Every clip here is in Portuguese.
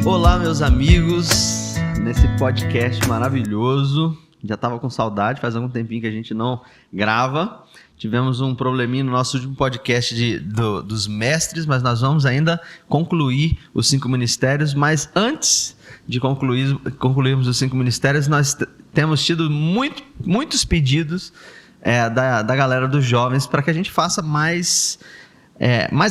Olá, meus amigos, nesse podcast maravilhoso. Já estava com saudade, faz algum tempinho que a gente não grava. Tivemos um probleminha no nosso último podcast dos mestres, mas nós vamos ainda concluir os 5 ministérios. Mas antes de concluirmos os 5 ministérios, nós temos tido muitos pedidos da galera dos jovens para que a gente faça mais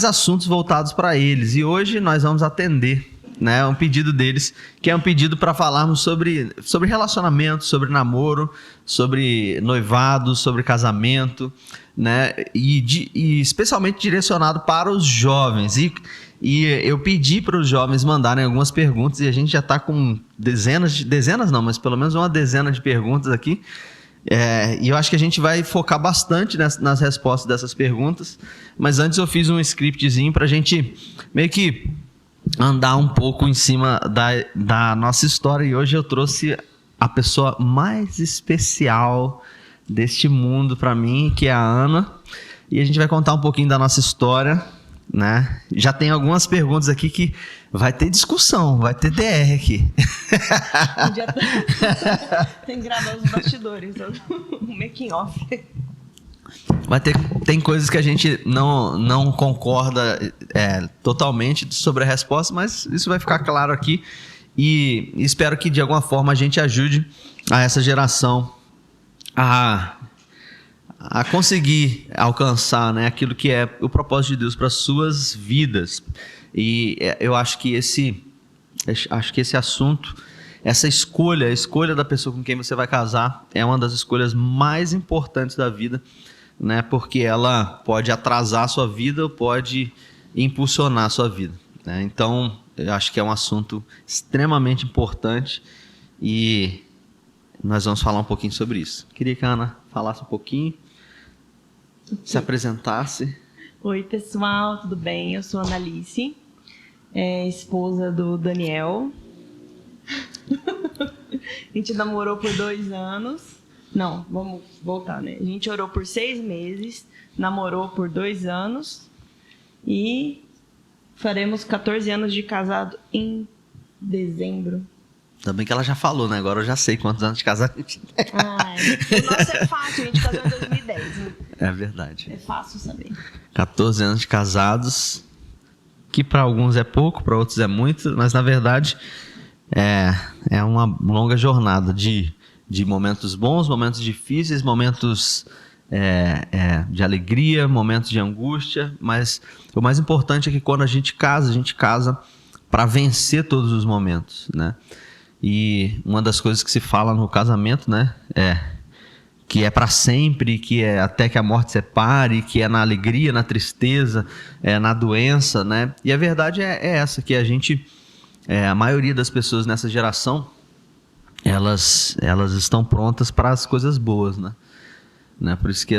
assuntos voltados para eles. E hoje nós vamos atender, né, um pedido deles, que é um pedido para falarmos sobre relacionamento, sobre namoro, sobre noivado, sobre casamento, né, e especialmente direcionado para os jovens. E eu pedi para os jovens mandarem algumas perguntas e a gente já está com dezenas não, mas pelo menos uma dezena de perguntas aqui. E eu acho que a gente vai focar bastante nas respostas dessas perguntas, mas antes eu fiz um scriptzinho para a gente meio que andar um pouco em cima da nossa história, e hoje eu trouxe a pessoa mais especial deste mundo para mim, que é a Ana, e a gente vai contar um pouquinho da nossa história, né? Já tem algumas perguntas aqui que vai ter discussão, vai ter DR aqui. Tem que gravar os bastidores, o making off. Tem coisas que a gente não concorda totalmente sobre a resposta, mas isso vai ficar claro aqui, e espero que de alguma forma a gente ajude a essa geração a conseguir alcançar, né, aquilo que é o propósito de Deus para as suas vidas. E eu acho que esse assunto, essa escolha, a escolha da pessoa com quem você vai casar, é uma das escolhas mais importantes da vida, né? Porque ela pode atrasar a sua vida ou pode impulsionar a sua vida, né? Então, eu acho que é um assunto extremamente importante e nós vamos falar um pouquinho sobre isso. Queria que a Ana falasse um pouquinho, se apresentasse. Oi, pessoal, tudo bem? Eu sou a Analice, esposa do Daniel. A gente namorou por 2 anos. Não, vamos voltar, né? A gente orou por 6 meses, namorou por 2 anos e faremos 14 anos de casado em dezembro. Também que ela já falou, né? Agora eu já sei quantos anos de casado a gente tem. O nosso é fácil, a gente casou em 2010. Né? É verdade. É fácil saber. 14 anos de casados, que para alguns é pouco, para outros é muito, mas na verdade é uma longa jornada de momentos bons, momentos difíceis, momentos de alegria, momentos de angústia, mas o mais importante é que quando a gente casa para vencer todos os momentos, né? E uma das coisas que se fala no casamento, né, que é para sempre, que é até que a morte separe, que é na alegria, na tristeza, na doença, né? E a verdade é essa, que a gente, a maioria das pessoas nessa geração, elas estão prontas para as coisas boas, né? Por isso que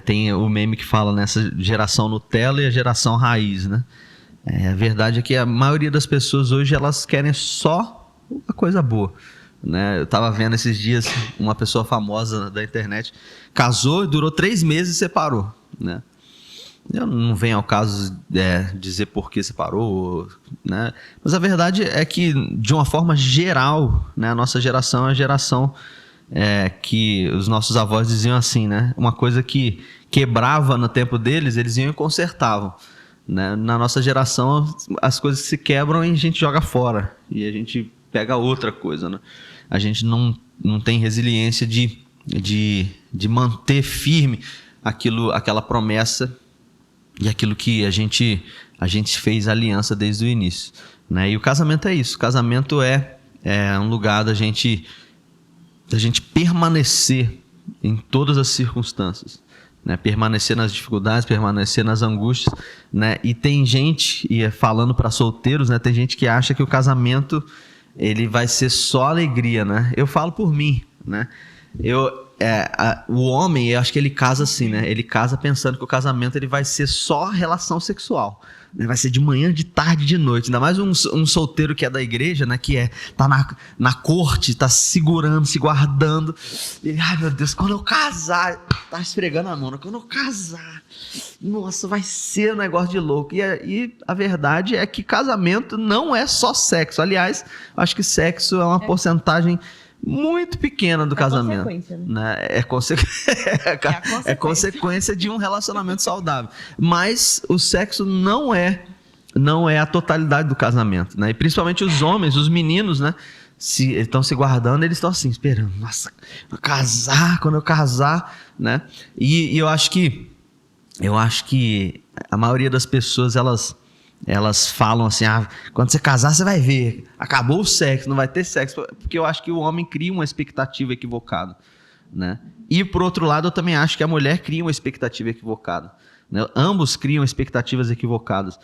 tem o meme que fala nessa geração Nutella e a geração raiz, né? A verdade é que a maioria das pessoas hoje, elas querem só a coisa boa, né? Eu estava vendo esses dias uma pessoa famosa da internet, casou, durou 3 meses e separou, né? Eu não venho ao caso dizer por que separou, né? Mas a verdade é que, de uma forma geral, né, a nossa geração é a geração que os nossos avós diziam assim, né? Uma coisa que quebrava no tempo deles, eles iam e consertavam, né? Na nossa geração, as coisas se quebram e a gente joga fora, e a gente pega outra coisa, né? A gente não tem resiliência de manter firme aquela promessa e aquilo que a gente fez aliança desde o início, né? E o casamento é isso. O casamento é um lugar da gente permanecer em todas as circunstâncias, né? Permanecer nas dificuldades, permanecer nas angústias, né? E tem gente, falando para solteiros, né? Tem gente que acha que o casamento ele vai ser só alegria, né? Eu falo por mim, né? o homem, eu acho que ele casa assim, né? Ele casa pensando que o casamento ele vai ser só relação sexual. Né? Vai ser de manhã, de tarde, de noite. Ainda mais um solteiro que é da igreja, né? Que tá na corte, tá segurando, se guardando. Ele, ai meu Deus, quando eu casar, tá esfregando a mão, né? Quando eu casar, nossa, vai ser um negócio de louco. E a verdade é que casamento não é só sexo. Aliás, acho que sexo é uma porcentagem muito pequena do casamento. Consequência, Né? É consequência de um relacionamento saudável. Mas o sexo não é a totalidade do casamento. Né? E principalmente os homens, os meninos, né? Estão se guardando, eles estão assim, esperando. Nossa, quando eu casar. Né? E eu acho que a maioria das pessoas, elas falam assim, quando você casar você vai ver, acabou o sexo, não vai ter sexo, porque eu acho que o homem cria uma expectativa equivocada, né? E por outro lado eu também acho que a mulher cria uma expectativa equivocada, né? Ambos criam expectativas equivocadas.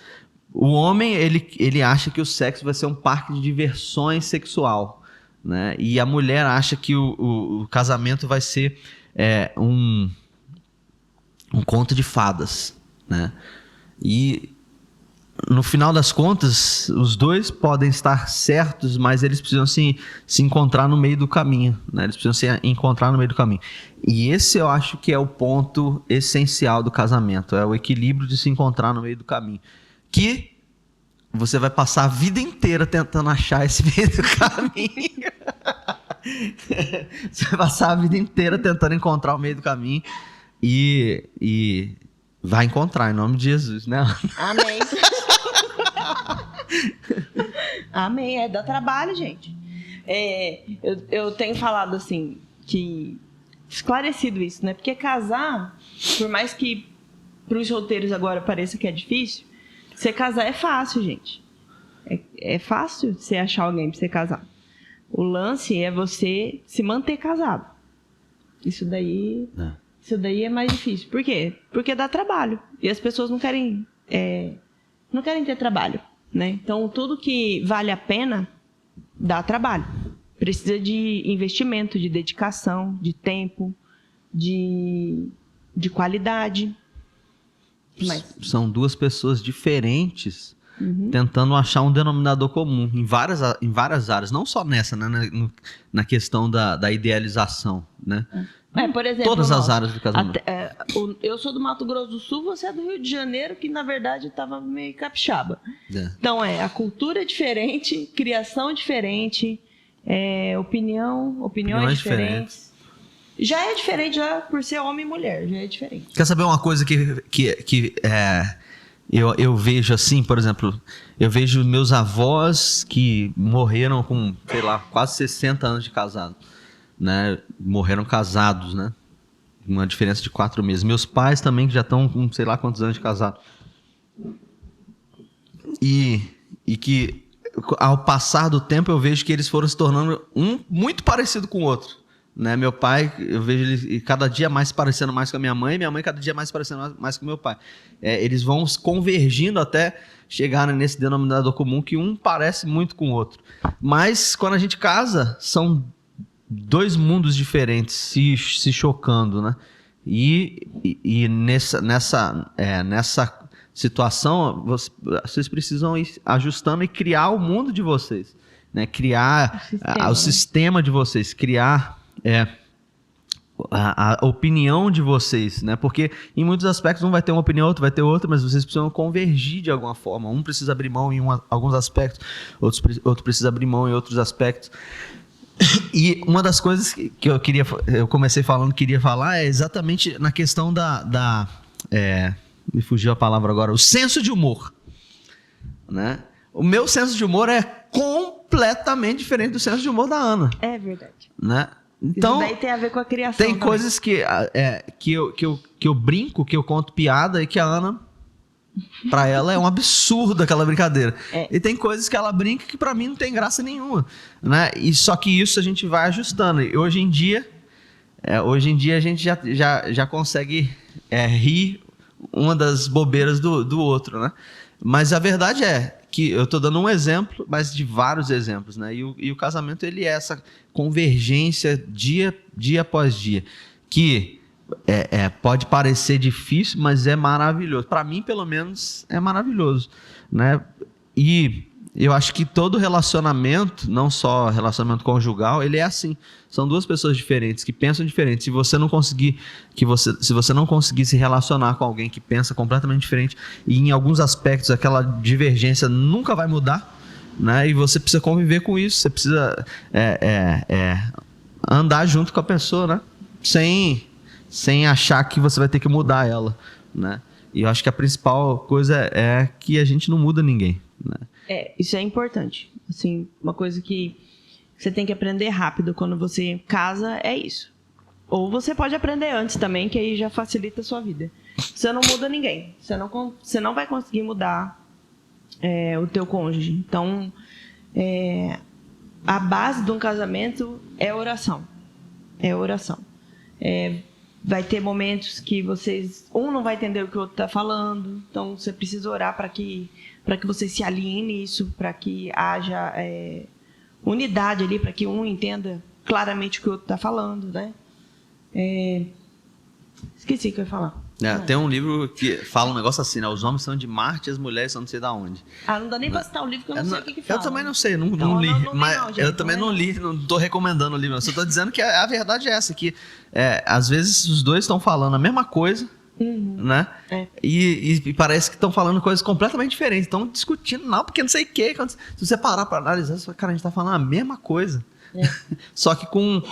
O homem, ele acha que o sexo vai ser um parque de diversões sexual, né? E a mulher acha que o casamento vai ser um conto de fadas, né? E no final das contas, os dois podem estar certos, mas eles precisam se encontrar no meio do caminho, né? Eles precisam se encontrar no meio do caminho. E esse eu acho que é o ponto essencial do casamento, é o equilíbrio de se encontrar no meio do caminho. Que você vai passar a vida inteira tentando achar esse meio do caminho. Você vai passar a vida inteira tentando encontrar o meio do caminho e vai encontrar, em nome de Jesus, né? Amém. Amém. Dá trabalho, gente. Eu tenho falado assim, que esclarecido isso, né? Porque casar, por mais que para os solteiros agora pareça que é difícil, você casar é fácil, gente. É fácil você achar alguém para você casar. O lance é você se manter casado. Isso daí é mais difícil. Por quê? Porque dá trabalho. E as pessoas não querem ter trabalho, né? Então, tudo que vale a pena dá trabalho. Precisa de investimento, de dedicação, de tempo, de qualidade. Mas são duas pessoas diferentes tentando achar um denominador comum em várias áreas, não só nessa, né? Na questão da idealização, né? Por exemplo, todas as áreas do casamento. Eu sou do Mato Grosso do Sul, você é do Rio de Janeiro, que na verdade estava meio capixaba. Então a cultura é diferente, criação diferente, opiniões diferentes. Já é diferente, já por ser homem e mulher, já é diferente. Quer saber uma coisa que eu vejo assim, por exemplo, eu vejo meus avós que morreram com, sei lá, quase 60 anos de casado. Né, morreram casados, né? Uma diferença de 4 meses. Meus pais também, que já estão com sei lá quantos anos de casado. E que ao passar do tempo eu vejo que eles foram se tornando um muito parecido com o outro. Né? Meu pai, eu vejo ele cada dia mais parecendo mais com a minha mãe cada dia mais parecendo mais com meu pai. Eles vão convergindo até chegar nesse denominador comum que um parece muito com o outro. Mas quando a gente casa, são dois mundos diferentes se chocando, né? E nessa situação vocês precisam ir ajustando e criar o mundo de vocês, né? Criar o sistema de vocês, criar a opinião de vocês, né? Porque em muitos aspectos um vai ter uma opinião, outro vai ter outra, mas vocês precisam convergir de alguma forma. Um precisa abrir mão em alguns aspectos, outro precisa abrir mão em outros aspectos. E uma das coisas que eu comecei falando que queria falar é exatamente na questão me fugiu a palavra agora, o senso de humor, né? O meu senso de humor é completamente diferente do senso de humor da Ana. É verdade. Né? Então, isso daí tem a ver com a criação. Tem também coisas que eu brinco, que eu conto piada e que a Ana, pra ela é um absurdo aquela brincadeira. E tem coisas que ela brinca que pra mim não tem graça nenhuma, né? E só que isso a gente vai ajustando. E hoje em dia a gente já consegue rir uma das bobeiras do outro, né? Mas a verdade é que eu tô dando um exemplo, mas de vários exemplos, né? E o casamento, ele é essa convergência dia após dia. que pode parecer difícil, mas é maravilhoso. Para mim, pelo menos, é maravilhoso, né? E eu acho que todo relacionamento, não só relacionamento conjugal, ele é assim. São duas pessoas diferentes, que pensam diferente. Se você não conseguir se relacionar com alguém que pensa completamente diferente, e em alguns aspectos aquela divergência nunca vai mudar, né? E você precisa conviver com isso, você precisa andar junto com a pessoa, né? Sem achar que você vai ter que mudar ela, né? E eu acho que a principal coisa é que a gente não muda ninguém, né? Isso é importante. Assim, uma coisa que você tem que aprender rápido quando você casa é isso. Ou você pode aprender antes também, que aí já facilita a sua vida. Você não muda ninguém. Você não vai conseguir mudar o teu cônjuge. Então, a base de um casamento é oração. É oração. Vai ter momentos que um não vai entender o que o outro está falando, então você precisa orar para que você se alinhe nisso, para que haja unidade ali, para que um entenda claramente o que o outro está falando, né? Esqueci o que eu ia falar. Tem um livro que fala um negócio assim, né? Os homens são de Marte e as mulheres são não sei de onde. Não dá nem pra citar o livro, que eu não sei o que fala. Eu também não sei, não li. Eu também não li, não tô recomendando o livro. Eu só tô dizendo que a verdade é essa, que às vezes os dois estão falando a mesma coisa, né? E parece que estão falando coisas completamente diferentes. Estão discutindo, não, porque não sei o quê. Se você parar para analisar, você fala, cara, a gente tá falando a mesma coisa. Só que com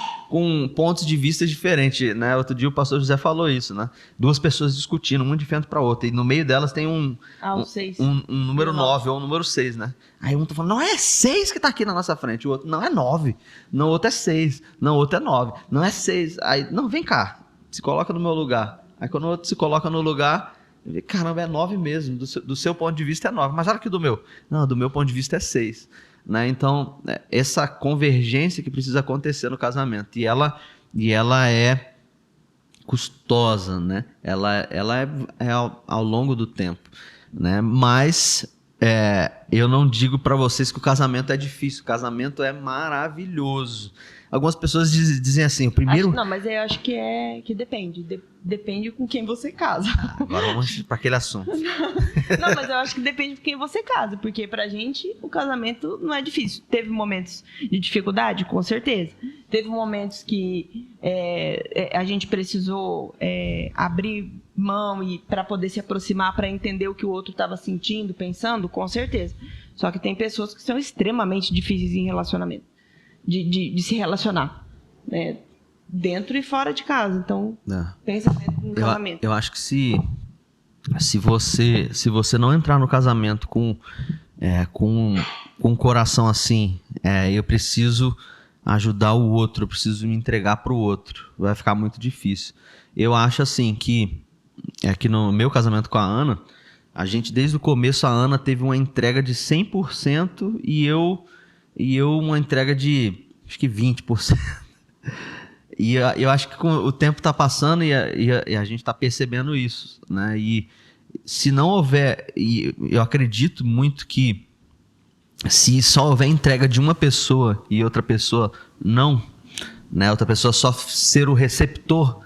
pontos de vista diferentes, né? Outro dia o pastor José falou isso, né? Duas pessoas discutindo, uma de frente para outra, e no meio delas tem um número 9 ou um número 6, né? Aí um tá falando, não, é 6 que tá aqui na nossa frente, o outro, não, é 9, não, o outro é 6, não, o outro é 9, não, é 6, aí, não, vem cá, se coloca no meu lugar. Aí quando o outro se coloca no lugar, ele, caramba, é 9 mesmo, do seu ponto de vista é 9, mas olha aqui do meu, não, do meu ponto de vista é 6. Né? Então, essa convergência que precisa acontecer no casamento. E ela é custosa, né? Ela é ao longo do tempo, né? Mas eu não digo para vocês que o casamento é difícil. O casamento é maravilhoso. Algumas pessoas dizem assim, o primeiro... Não, mas eu acho que depende. Depende com quem você casa. Agora vamos para aquele assunto. Não, mas eu acho que depende com quem você casa. Porque pra gente, o casamento não é difícil. Teve momentos de dificuldade? Com certeza. Teve momentos que a gente precisou abrir mão para poder se aproximar, para entender o que o outro estava sentindo, pensando? Com certeza. Só que tem pessoas que são extremamente difíceis em relacionamento. De se relacionar, né? Dentro e fora de casa. Então, pensa no casamento. Eu acho que se você não entrar no casamento com um coração assim, eu preciso ajudar o outro, eu preciso me entregar para o outro, vai ficar muito difícil. Eu acho assim que no meu casamento com a Ana, a gente desde o começo, a Ana teve uma entrega de 100% e eu uma entrega de, acho que 20%. E eu acho que com o tempo está passando e a gente está percebendo isso, né? E se não houver, e eu acredito muito que se só houver entrega de uma pessoa e outra pessoa não, né? Outra pessoa só ser o receptor,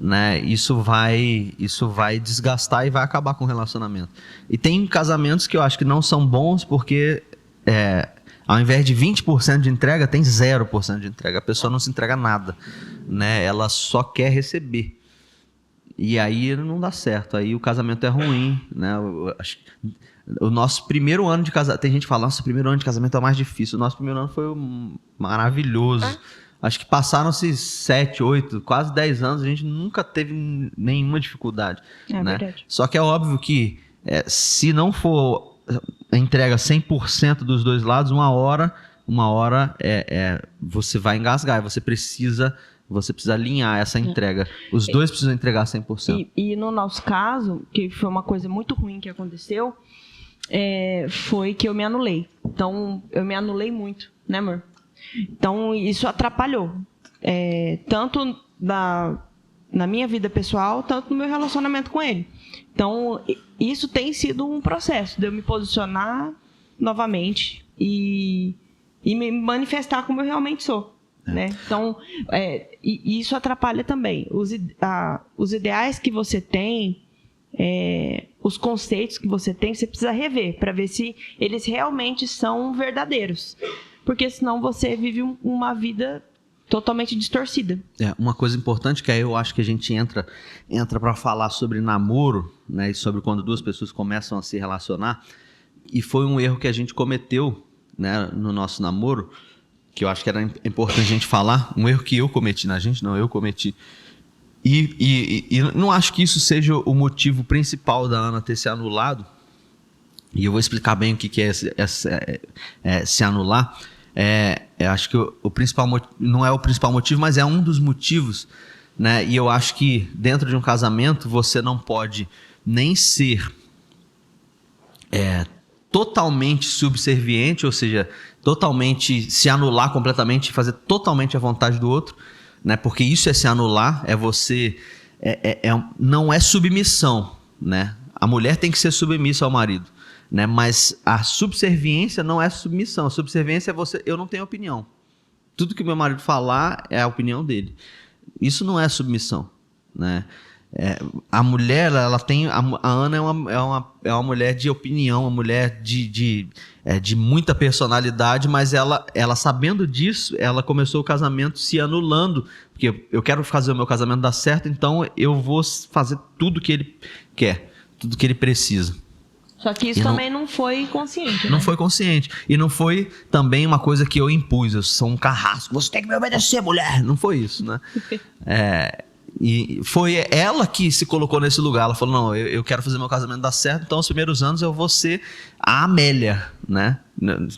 né? Isso vai desgastar e vai acabar com o relacionamento. E tem casamentos que eu acho que não são bons porque ao invés de 20% de entrega, tem 0% de entrega. A pessoa não se entrega nada, né? Ela só quer receber. E aí não dá certo. Aí o casamento é ruim, né? O nosso primeiro ano de casamento... Tem gente que fala, nosso primeiro ano de casamento é o mais difícil. O nosso primeiro ano foi maravilhoso. Acho que passaram-se 7, 8, quase 10 anos. A gente nunca teve nenhuma dificuldade. Né? Verdade. Só que é óbvio que se não for... entrega 100% dos dois lados, uma hora você vai engasgar, você precisa alinhar essa entrega. Os dois precisam entregar 100%. E no nosso caso, que foi uma coisa muito ruim que aconteceu, foi que eu me anulei. Então, eu me anulei muito, né, amor? Então, isso atrapalhou. Tanto na minha vida pessoal, tanto no meu relacionamento com ele. Então, isso tem sido um processo de eu me posicionar novamente e me manifestar como eu realmente sou. né? Então, e isso atrapalha também. Os ideais que você tem, os conceitos que você tem, você precisa rever para ver se eles realmente são verdadeiros. Porque senão você vive uma vida totalmente distorcida. Uma coisa importante que aí eu acho que a gente entra para falar sobre namoro, né, e sobre quando duas pessoas começam a se relacionar, e foi um erro que a gente cometeu, né, no nosso namoro, que eu acho que era importante a gente falar, um erro que eu cometi, eu cometi. E não acho que isso seja o motivo principal da Ana ter se anulado, e eu vou explicar bem o que é se anular. Eu acho que o principal não é o principal motivo, mas é um dos motivos, né? E eu acho que dentro de um casamento você não pode nem ser totalmente subserviente, ou seja, totalmente se anular completamente e fazer totalmente a vontade do outro, né? Porque isso é se anular, não é submissão, né? A mulher tem que ser submissa ao marido, né? Mas a subserviência não é submissão. A subserviência é eu não tenho opinião. Tudo que meu marido falar é a opinião dele. Isso não é submissão, né? A mulher, ela tem... A Ana é uma mulher de opinião, uma mulher de muita personalidade, mas ela sabendo disso, ela começou o casamento se anulando, porque eu quero fazer o meu casamento dar certo, então eu vou fazer tudo que ele quer, tudo que ele precisa. Só que isso também não foi consciente, né? Não foi consciente. E não foi também uma coisa que eu impus. Eu sou um carrasco. Você tem que me obedecer, mulher. Não foi isso, né? E foi ela que se colocou nesse lugar. Ela falou, não, eu quero fazer meu casamento dar certo, então os primeiros anos eu vou ser a Amélia, né?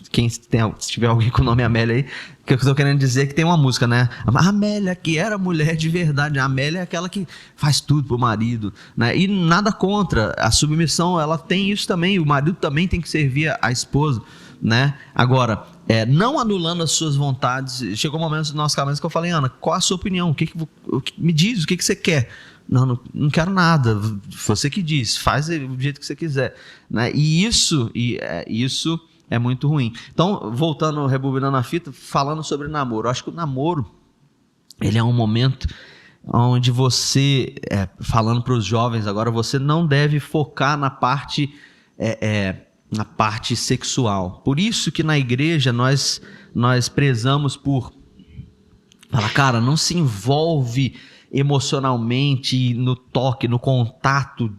Se tiver alguém com o nome Amélia aí, que eu estou querendo dizer que tem uma música, né? A Amélia, que era mulher de verdade. A Amélia é aquela que faz tudo pro marido, né? E nada contra. A submissão, ela tem isso também. O marido também tem que servir a esposa, né? Agora, não anulando as suas vontades. Chegou um momento do nosso casamento que eu falei, Ana, qual a sua opinião? Me diz, o que você quer? Não quero nada. Você que diz, faz do jeito que você quiser, né? E isso é muito ruim. Então, voltando, rebobinando a fita, falando sobre namoro. Eu acho que o namoro, ele é um momento onde você, falando para os jovens agora, você não deve focar na parte sexual. Por isso que na igreja nós prezamos por falar, cara, não se envolve emocionalmente no toque, no contato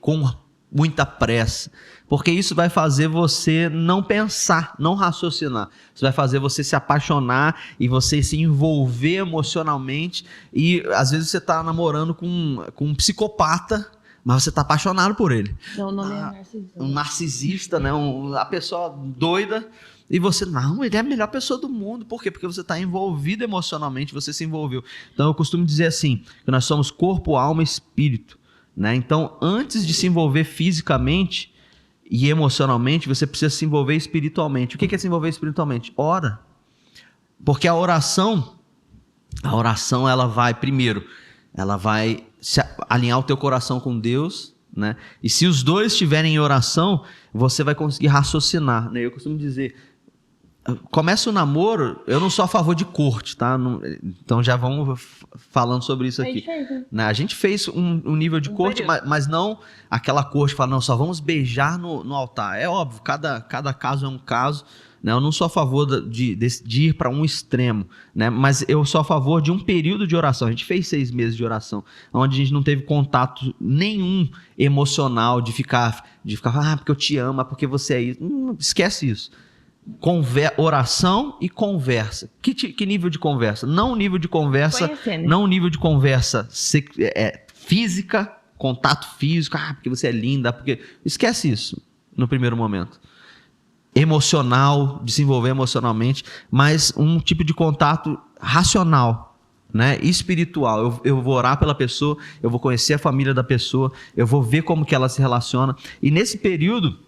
com muita pressa, porque isso vai fazer você não pensar, não raciocinar. Isso vai fazer você se apaixonar e você se envolver emocionalmente, e às vezes você está namorando com um psicopata, mas você está apaixonado por ele. Não, o nome é narcisista. Um narcisista, né? A pessoa doida, e você, não, ele é a melhor pessoa do mundo. Por quê? Porque você está envolvido emocionalmente, você se envolveu. Então eu costumo dizer assim, que nós somos corpo, alma e espírito, né? Então, antes de se envolver fisicamente e emocionalmente, você precisa se envolver espiritualmente. O que é se envolver espiritualmente? Ora. Porque a oração, ela vai, primeiro, ela vai alinhar o teu coração com Deus, né? E se os dois estiverem em oração, você vai conseguir raciocinar, né? Eu costumo dizer, começa o namoro, eu não sou a favor de corte, tá? Então já vamos falando sobre isso aqui. Né? A gente fez um nível de corte, mas não aquela corte que fala, não, só vamos beijar no altar. É óbvio, cada caso é um caso, né? Eu não sou a favor de ir para um extremo, né? Mas eu sou a favor de um período de oração. A gente fez 6 meses de oração, onde a gente não teve contato nenhum emocional de ficar, porque eu te amo, porque você é isso. Esquece isso. Oração e conversa. Que nível de conversa? Não um nível de conversa, não um nível de conversa física, contato físico, porque você é linda, porque esquece isso no primeiro momento. Emocional, desenvolver emocionalmente, mas um tipo de contato racional, né? Espiritual. Eu vou orar pela pessoa, eu vou conhecer a família da pessoa, eu vou ver como que ela se relaciona. E nesse período,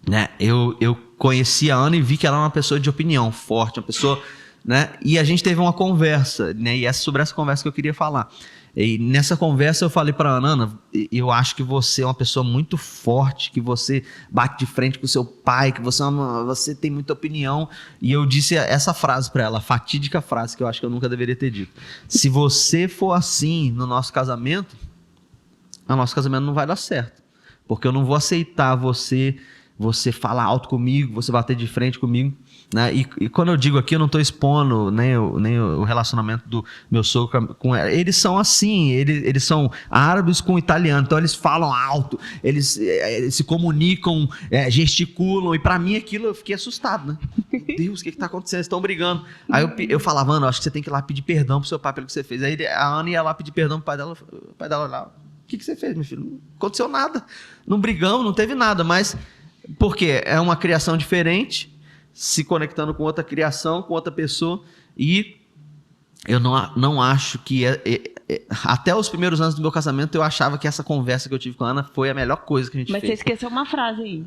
né, eu conheci a Ana e vi que ela era uma pessoa de opinião forte, uma pessoa, né? E a gente teve uma conversa, né? E é sobre essa conversa que eu queria falar. E nessa conversa eu falei pra Ana, eu acho que você é uma pessoa muito forte, que você bate de frente com o seu pai, que você tem muita opinião. E eu disse essa frase pra ela, a fatídica frase que eu acho que eu nunca deveria ter dito. Se você for assim no nosso casamento, o nosso casamento não vai dar certo. Porque eu não vou aceitar você falar alto comigo, você bater de frente comigo, né? E quando eu digo aqui, eu não estou expondo nem o relacionamento do meu sogro com ela. Eles são assim, eles são árabes com italiano, então eles falam alto, eles se comunicam, gesticulam, e para mim aquilo eu fiquei assustado, né? Meu Deus, o que está acontecendo? Eles estão brigando. Aí eu falava, Ana, acho que você tem que ir lá pedir perdão pro seu pai pelo que você fez. Aí a Ana ia lá pedir perdão pro pai dela, o pai dela olhava, o que você fez, meu filho? Não aconteceu nada, não brigamos, não teve nada, mas porque é uma criação diferente, se conectando com outra criação, com outra pessoa, e eu não acho que até os primeiros anos do meu casamento eu achava que essa conversa que eu tive com a Ana foi a melhor coisa que a gente fez. Mas você esqueceu uma frase aí.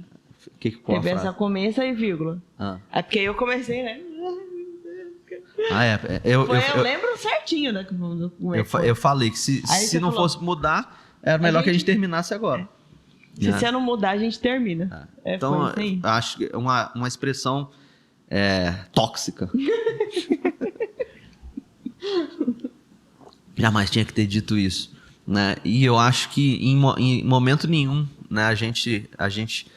Qual Teve frase? essa começa e vírgula. É porque eu comecei, né? Eu lembro certinho, né? Eu falei que se não fosse mudar, era melhor que a gente terminasse agora. Se você não mudar, a gente termina. Então, acho que é uma expressão tóxica. Jamais tinha que ter dito isso, né? E eu acho que em momento nenhum, né, a gente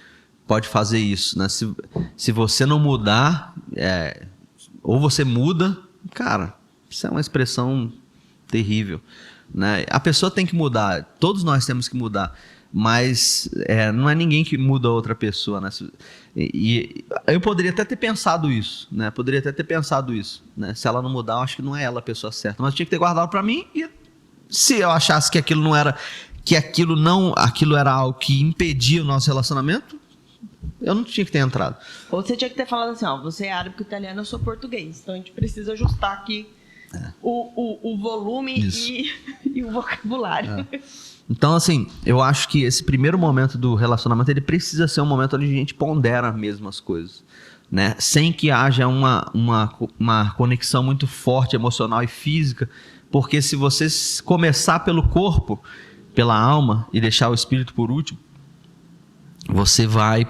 pode fazer isso, né? Se você não mudar, ou você muda, cara, isso é uma expressão terrível, né? A pessoa tem que mudar, todos nós temos que mudar. Mas não é ninguém que muda a outra pessoa, né? E eu poderia até ter pensado isso, né? Né? Se ela não mudar, eu acho que não é ela a pessoa certa. Mas eu tinha que ter guardado pra mim, e se eu achasse que aquilo não era, aquilo era algo que impedia o nosso relacionamento, eu não tinha que ter entrado. Ou você tinha que ter falado assim, ó, você é árabe com italiano, eu sou português, então a gente precisa ajustar aqui o volume e o vocabulário. Então, assim, eu acho que esse primeiro momento do relacionamento, ele precisa ser um momento onde a gente pondera mesmo as coisas, né? Sem que haja uma conexão muito forte, emocional e física, porque se você começar pelo corpo, pela alma, e deixar o espírito por último, você vai...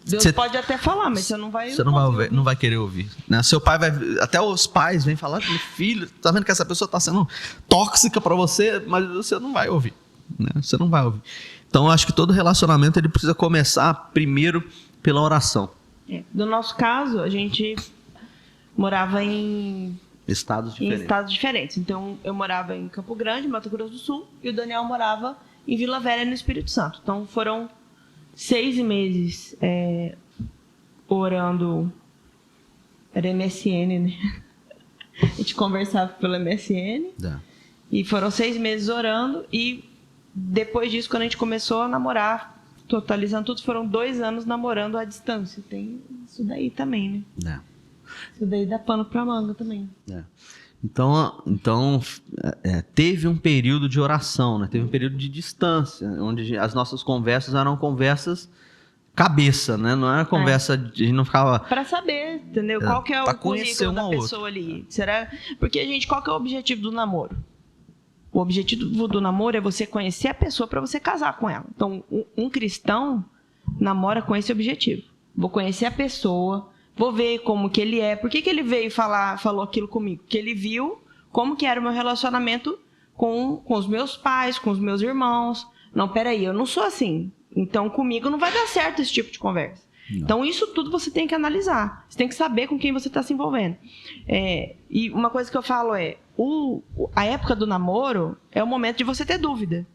Deus pode até falar, mas você não vai... Você não vai querer ouvir, né? Seu pai vai... Até os pais vêm falar, filho, tá vendo que essa pessoa tá sendo tóxica para você, mas você não vai ouvir. Né? Você não vai ouvir. Então eu acho que todo relacionamento ele precisa começar primeiro pela oração. No nosso caso, a gente morava em estados diferentes. Então eu morava em Campo Grande, Mato Grosso do Sul, e o Daniel morava em Vila Velha, no Espírito Santo. Então foram 6 meses orando. Era MSN, né? A gente conversava pelo MSN. E foram 6 meses orando, e depois disso, quando a gente começou a namorar, totalizando tudo, foram 2 anos namorando à distância. Tem isso daí também, né? Isso daí dá pano pra manga também. Então teve um período de oração, né? Teve um período de distância, onde as nossas conversas eram conversas cabeça, né? Não era conversa, a gente não ficava... Pra saber, entendeu? Qual que é o currículo da pessoa ali. Porque, qual que é o objetivo do namoro? O objetivo do namoro é você conhecer a pessoa para você casar com ela. Então, um cristão namora com esse objetivo. Vou conhecer a pessoa, vou ver como que ele é. Por que ele veio falou aquilo comigo? Porque ele viu como que era o meu relacionamento com os meus pais, com os meus irmãos. Não, peraí, eu não sou assim. Então, comigo não vai dar certo esse tipo de conversa. Não. Então, isso tudo você tem que analisar. Você tem que saber com quem você está se envolvendo. E uma coisa que eu falo a época do namoro é o momento de você ter dúvida.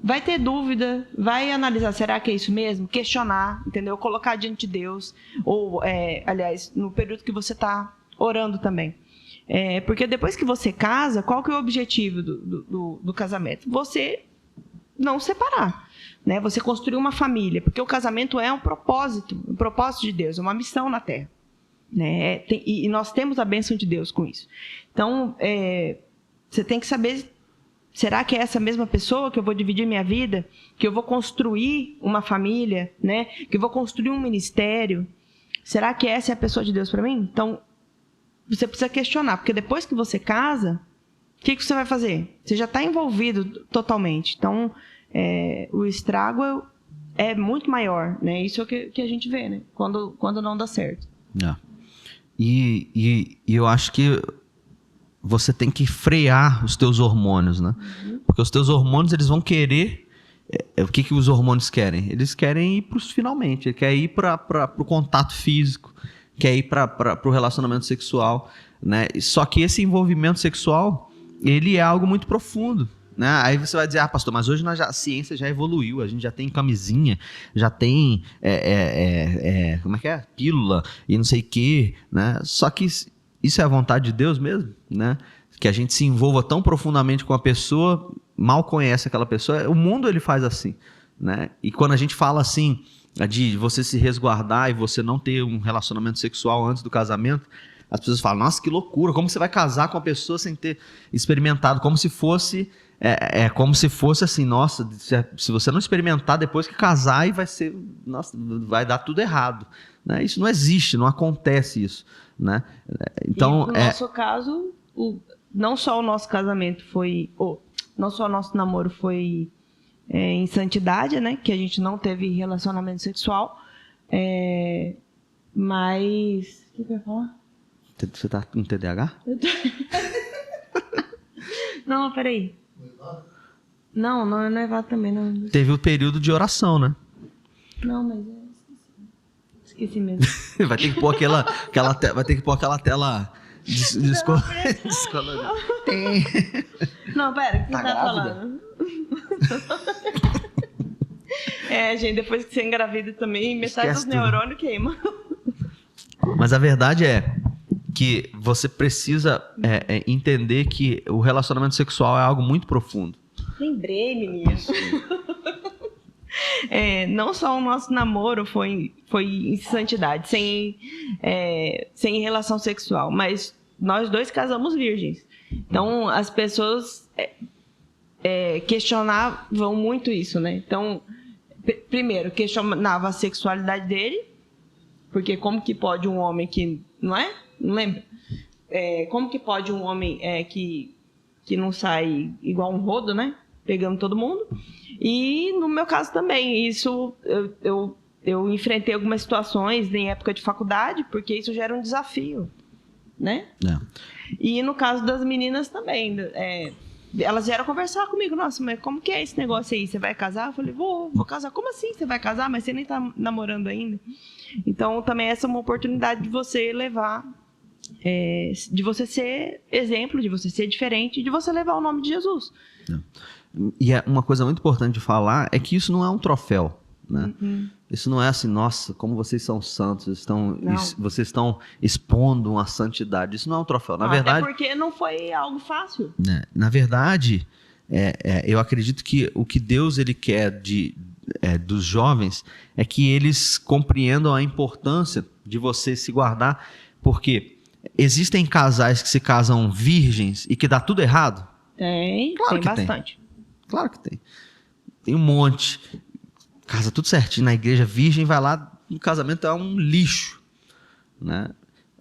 Vai ter dúvida, vai analisar, será que é isso mesmo? Questionar, entendeu? Colocar diante de Deus. Ou, aliás, no período que você está orando também. Porque depois que você casa, qual que é o objetivo do casamento? Você não separar. Né? Você construir uma família, porque o casamento é um propósito de Deus, é uma missão na Terra. Né? E nós temos a bênção de Deus com isso. Então, você tem que saber, será que é essa mesma pessoa que eu vou dividir minha vida? Que eu vou construir uma família? Né? Que eu vou construir um ministério? Será que essa é a pessoa de Deus para mim? Então, você precisa questionar, porque depois que você casa, o que você vai fazer? Você já está envolvido totalmente. Então, o estrago é muito maior, né? Isso é o que a gente vê, né? Quando não dá certo. E eu acho que você tem que frear os teus hormônios, né? Porque os teus hormônios, eles vão querer... o que os hormônios querem? Eles querem ir para os finalmente, quer ir para o contato físico, quer ir para o relacionamento sexual, né? Só que esse envolvimento sexual, ele é algo muito profundo, né? Aí você vai dizer, pastor, mas hoje a ciência já evoluiu, a gente já tem camisinha, já tem como é que é? Pílula e não sei o quê, né? Só que isso é a vontade de Deus mesmo, né? Que a gente se envolva tão profundamente com a pessoa, mal conhece aquela pessoa. O mundo, ele faz assim, né? E quando a gente fala assim, de você se resguardar e você não ter um relacionamento sexual antes do casamento, as pessoas falam, nossa, que loucura, como você vai casar com a pessoa sem ter experimentado? Como se fosse assim, nossa, se você não experimentar depois que casar, e vai ser, nossa, vai dar tudo errado, né? Isso não existe, não acontece isso, né? Então, no nosso caso, não só o nosso casamento foi, não só o nosso namoro foi em santidade, né? Que a gente não teve relacionamento sexual, mas... O que eu ia falar? Você tá com TDAH? Não, peraí. Não é noivado também, não. Teve o período de oração, né? Não, mas eu esqueci mesmo. Vai ter que pôr aquela tela descolorida. Tem. Não, pera, o que Tá você tá falando? Gente, depois que você engravida também, metade dos neurônios queima. Mas a verdade é que você precisa entender que o relacionamento sexual é algo muito profundo. Lembrei, menino. Não só o nosso namoro foi em santidade, sem relação sexual, mas nós dois casamos virgens. Então, as pessoas questionavam muito isso, né? Então, primeiro, questionava a sexualidade dele, porque como que pode um homem que... Não é? Não lembra? Como que pode um homem que não sai igual um rodo, né? Pegando todo mundo. E no meu caso também, isso eu enfrentei algumas situações em época de faculdade, porque isso gera um desafio, né? E no caso das meninas também, elas vieram conversar comigo, nossa, mas como que é esse negócio aí? Você vai casar? Eu falei, vou casar. Como assim você vai casar? Mas você nem tá namorando ainda. Então também essa é uma oportunidade de você levar, de você ser exemplo, de você ser diferente, de você levar o nome de Jesus. E uma coisa muito importante de falar é que isso não é um troféu, né? Isso não é assim, nossa, como vocês são santos, vocês estão expondo uma santidade. Isso não é um troféu. Na verdade, até porque não foi algo fácil. Na verdade, eu acredito que o que Deus ele quer dos jovens é que eles compreendam a importância de você se guardar, porque existem casais que se casam virgens e que dá tudo errado? Tem bastante. Claro que tem. Tem um monte. Casa tudo certinho na igreja, virgem, vai lá, o casamento é um lixo, né?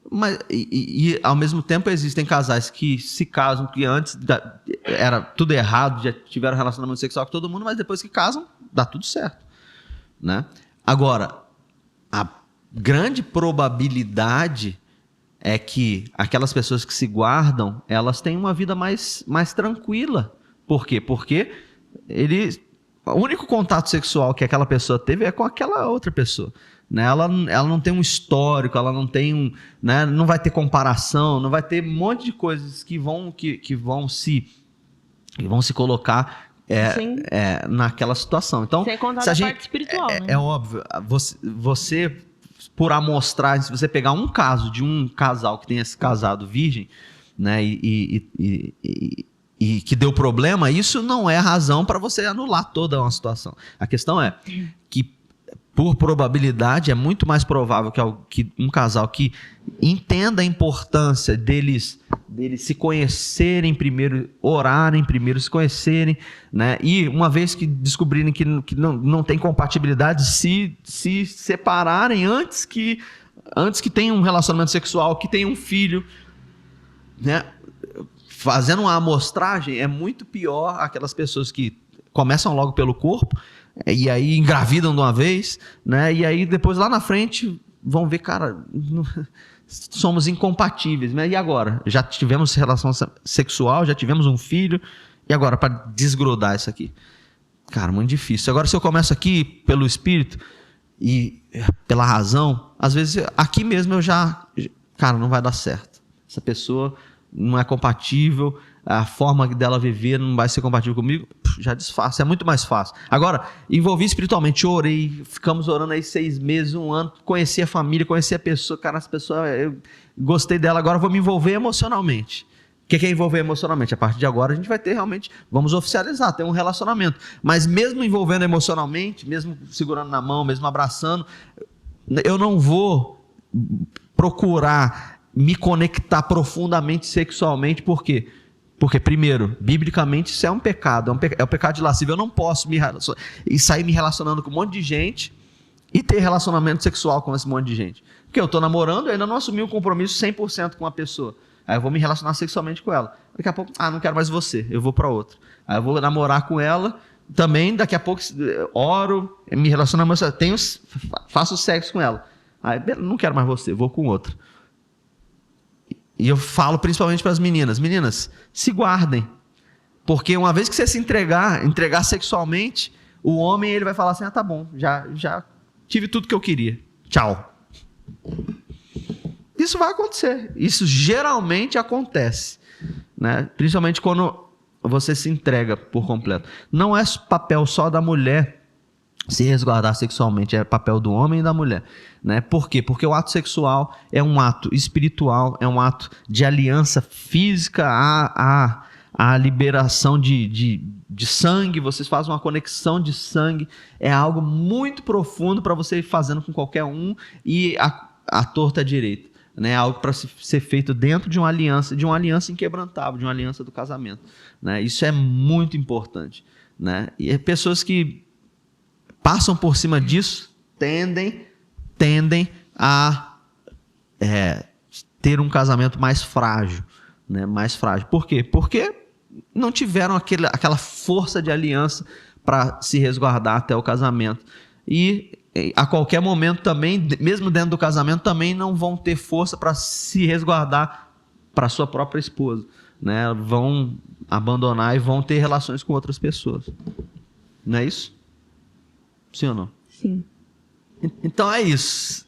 Mas, e ao mesmo tempo existem casais que se casam, que antes era tudo errado, já tiveram relacionamento sexual com todo mundo, mas depois que casam, dá tudo certo, né? Agora, a grande probabilidade é que aquelas pessoas que se guardam, elas têm uma vida mais tranquila. Por quê? Porque o único contato sexual que aquela pessoa teve é com aquela outra pessoa, né? Ela não tem um histórico, ela não tem né? Não vai ter comparação, não vai ter um monte de coisas que vão se colocar naquela situação. Então, sem contar da parte espiritual, né? É óbvio, você por amostrar, se você pegar um caso de um casal que tenha se casado virgem, né, e que deu problema, isso não é razão para você anular toda uma situação. A questão é que, por probabilidade, é muito mais provável que um casal que entenda a importância deles se conhecerem primeiro, orarem primeiro, se conhecerem, né? E uma vez que descobrirem que não tem compatibilidade, se separarem antes que tenham um relacionamento sexual, que tenham um filho, né? fazendo uma amostragem, é muito pior aquelas pessoas que começam logo pelo corpo e aí engravidam de uma vez, né? E aí depois lá na frente vão ver, cara, somos incompatíveis, né? E agora? Já tivemos relação sexual, já tivemos um filho, e agora para desgrudar isso aqui? Cara, muito difícil. Agora, se eu começo aqui pelo espírito e pela razão, às vezes aqui mesmo eu já... Cara, não vai dar certo. Essa pessoa não é compatível, a forma dela viver não vai ser compatível comigo, já desfaço, é muito mais fácil. Agora, envolvi espiritualmente, orei, ficamos orando aí 6 meses, 1 ano, conheci a família, conheci a pessoa, cara, essa pessoa, eu gostei dela, agora vou me envolver emocionalmente. O que é envolver emocionalmente? A partir de agora a gente vai ter realmente, vamos oficializar, ter um relacionamento. Mas mesmo envolvendo emocionalmente, mesmo segurando na mão, mesmo abraçando, eu não vou procurar me conectar profundamente sexualmente, por quê? Porque, primeiro, biblicamente isso é um pecado, é o pecado de lascívia. Eu não posso sair me relacionando com um monte de gente e ter relacionamento sexual com esse monte de gente. Porque eu estou namorando, eu ainda não assumi um compromisso 100% com uma pessoa. Aí eu vou me relacionar sexualmente com ela. Daqui a pouco, não quero mais você, eu vou para outra. Aí eu vou namorar com ela, também daqui a pouco oro, me relaciono, faço sexo com ela. Aí não quero mais você, vou com outra. E eu falo principalmente para as meninas, se guardem. Porque uma vez que você se entregar sexualmente, o homem ele vai falar assim, tá bom, já tive tudo que eu queria, tchau. Isso vai acontecer, isso geralmente acontece, né? Principalmente quando você se entrega por completo. Não é papel só da mulher se resguardar sexualmente, é papel do homem e da mulher, né? Por quê? Porque o ato sexual é um ato espiritual, é um ato de aliança física, a liberação de sangue, vocês fazem uma conexão de sangue, é algo muito profundo para você ir fazendo com qualquer um e a torta à direita, né? Algo para ser feito dentro de uma aliança inquebrantável, de uma aliança do casamento, né? Isso é muito importante, né? E pessoas que passam por cima disso, tendem a ter um casamento mais frágil, né? Mais frágil. Por quê? Porque não tiveram aquela força de aliança para se resguardar até o casamento. E a qualquer momento também, mesmo dentro do casamento, também não vão ter força para se resguardar para sua própria esposa, né? Vão abandonar e vão ter relações com outras pessoas. Não é isso? Sim ou não? Sim. Então é isso.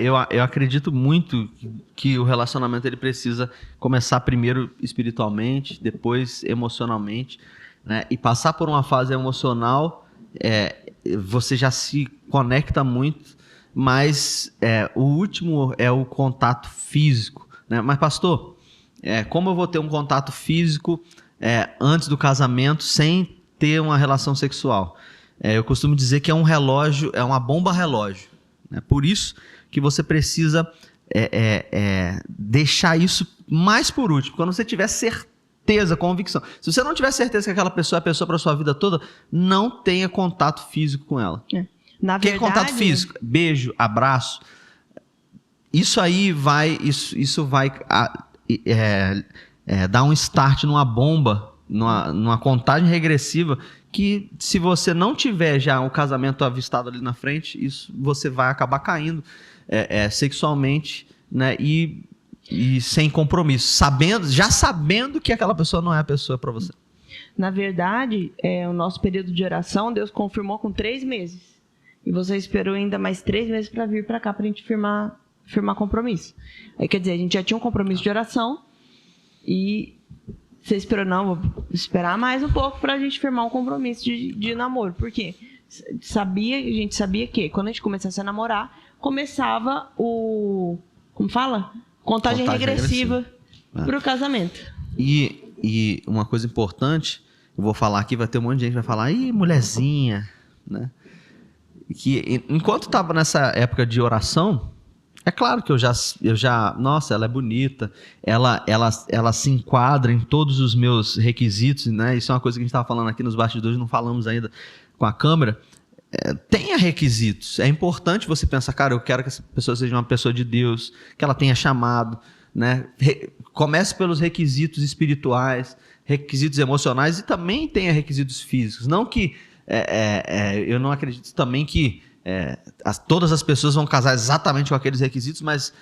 Eu acredito muito que o relacionamento ele precisa começar primeiro espiritualmente, depois emocionalmente, né? E passar por uma fase emocional, você já se conecta muito, mas o último é o contato físico, né? Mas pastor, como eu vou ter um contato físico antes do casamento sem ter uma relação sexual? Eu costumo dizer que é um relógio, é uma bomba relógio, né? Por isso que você precisa deixar isso mais por último. Quando você tiver certeza, convicção. Se você não tiver certeza que aquela pessoa é a pessoa para a sua vida toda, não tenha contato físico com ela. Na verdade, que é contato físico? Beijo, abraço. Isso aí vai dar um start numa bomba, numa contagem regressiva, que se você não tiver já o casamento avistado ali na frente, isso você vai acabar caindo sexualmente, né? E sem compromisso, já sabendo que aquela pessoa não é a pessoa para você. Na verdade, o nosso período de oração, Deus confirmou com 3 meses. E você esperou ainda mais 3 meses para vir para cá para a gente firmar compromisso. Aí, quer dizer, a gente já tinha um compromisso de oração e você esperou, não, vou esperar mais um pouco para a gente firmar um compromisso de namoro. Por quê? A gente sabia que quando a gente começasse a namorar, começava como fala? Contagem regressiva para o casamento. E uma coisa importante, eu vou falar aqui, vai ter um monte de gente que vai falar, ih, mulherzinha, né? Que enquanto estava nessa época de oração, é claro que eu já, nossa, ela é bonita, ela se enquadra em todos os meus requisitos, né? Isso é uma coisa que a gente estava falando aqui nos bastidores, não falamos ainda com a câmera. Tenha requisitos, é importante você pensar, cara, eu quero que essa pessoa seja uma pessoa de Deus, que ela tenha chamado, né? comece pelos requisitos espirituais, requisitos emocionais e também tenha requisitos físicos. Não que eu não acredito também que todas as pessoas vão casar exatamente com aqueles requisitos, mas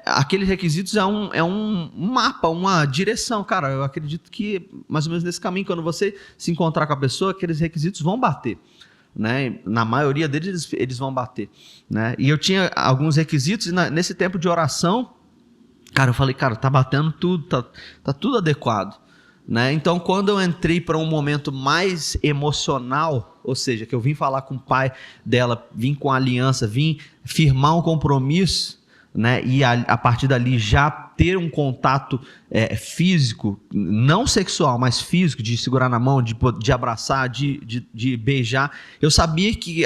aqueles requisitos é um mapa, uma direção. Cara, eu acredito que mais ou menos nesse caminho, quando você se encontrar com a pessoa, aqueles requisitos vão bater. Né? Na maioria deles eles vão bater. Né? E eu tinha alguns requisitos e nesse tempo de oração, cara, eu falei, cara, tá batendo tudo, tá tudo adequado. Né? Então, quando eu entrei para um momento mais emocional, ou seja, que eu vim falar com o pai dela, vim com a aliança, vim firmar um compromisso, né? E a partir dali já ter um contato físico, não sexual, mas físico, de segurar na mão, de abraçar, de beijar, eu sabia que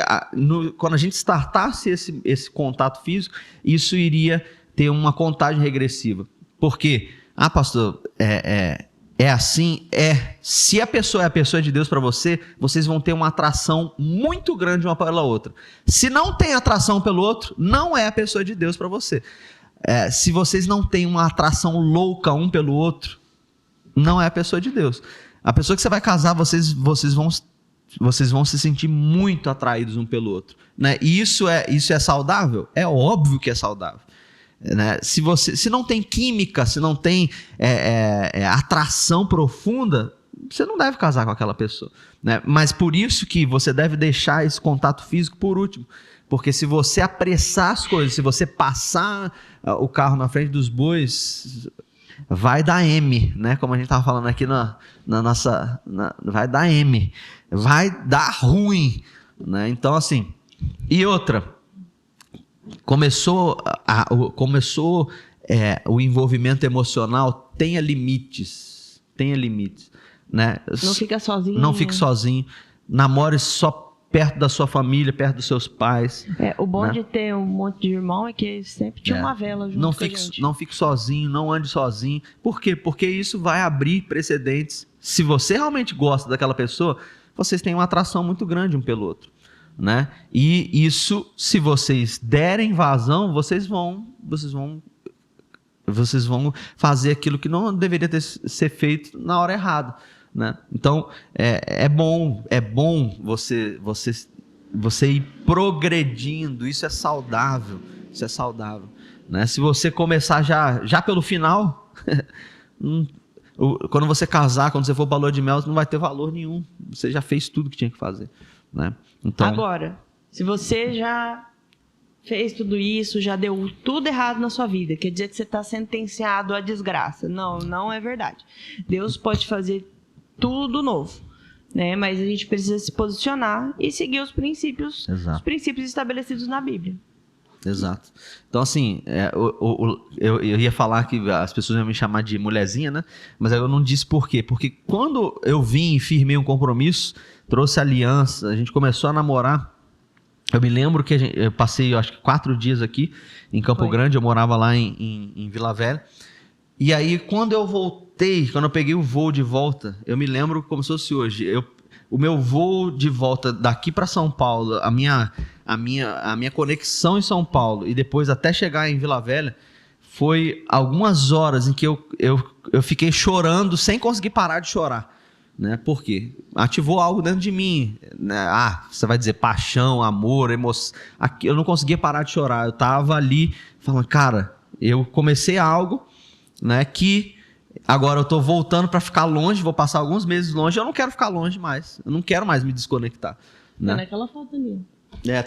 quando a gente startasse esse contato físico, isso iria ter uma contagem regressiva. Por quê? Pastor, é assim? Se a pessoa é a pessoa de Deus para você, vocês vão ter uma atração muito grande uma pela outra. Se não tem atração pelo outro, não é a pessoa de Deus para você. Se vocês não têm uma atração louca um pelo outro, não é a pessoa de Deus. A pessoa que você vai casar, vocês vão se sentir muito atraídos um pelo outro. Né? E isso é saudável? É óbvio que é saudável. Né? Se não tem química, se não tem atração profunda, você não deve casar com aquela pessoa. Né? Mas por isso que você deve deixar esse contato físico por último. Porque se você apressar as coisas, se você passar o carro na frente dos bois, vai dar M, né? Como a gente estava falando aqui vai dar M, vai dar ruim. Né? Então, assim, e outra... Começou o envolvimento emocional, tenha limites, né? Não fica sozinho. Não fique sozinho, namore só perto da sua família, perto dos seus pais. O bom, né? de ter um monte de irmão é que sempre tinha uma vela junto com a gente. Não fique sozinho, não ande sozinho. Por quê? Porque isso vai abrir precedentes. Se você realmente gosta daquela pessoa, vocês têm uma atração muito grande um pelo outro. Né? E isso, se vocês derem vazão, vocês vão fazer aquilo que não deveria ser feito na hora errada. Né? Então é bom você ir progredindo. Isso é saudável. Né? Se você começar já pelo final, quando você casar, quando você for para a lua de mel, não vai ter valor nenhum. Você já fez tudo que tinha que fazer. Né? Então, agora, se você já fez tudo isso, já deu tudo errado na sua vida, quer dizer que você está sentenciado à desgraça. Não é verdade. Deus pode fazer tudo novo, né? Mas a gente precisa se posicionar e seguir os princípios, Exato. Os princípios estabelecidos na Bíblia. Exato. Então, assim, eu ia falar que as pessoas iam me chamar de mulherzinha, né? Mas eu não disse por quê. Porque quando eu vim e firmei um compromisso, trouxe aliança, a gente começou a namorar. Eu me lembro que eu passei, acho que 4 dias aqui em Campo Grande, eu morava lá em Vila Velha. E aí, quando eu voltei, quando eu peguei o voo de volta, eu me lembro como se fosse hoje. O meu voo de volta daqui para São Paulo, a minha conexão em São Paulo e depois até chegar em Vila Velha, foi algumas horas em que eu fiquei chorando sem conseguir parar de chorar. Né? Por quê? Ativou algo dentro de mim. Né? Você vai dizer paixão, amor, emoção. Eu não conseguia parar de chorar. Eu estava ali falando, cara, eu comecei algo, né, que agora eu estou voltando para ficar longe, vou passar alguns meses longe. Eu não quero ficar longe mais. Eu não quero mais me desconectar. Né? Tá naquela foto ali.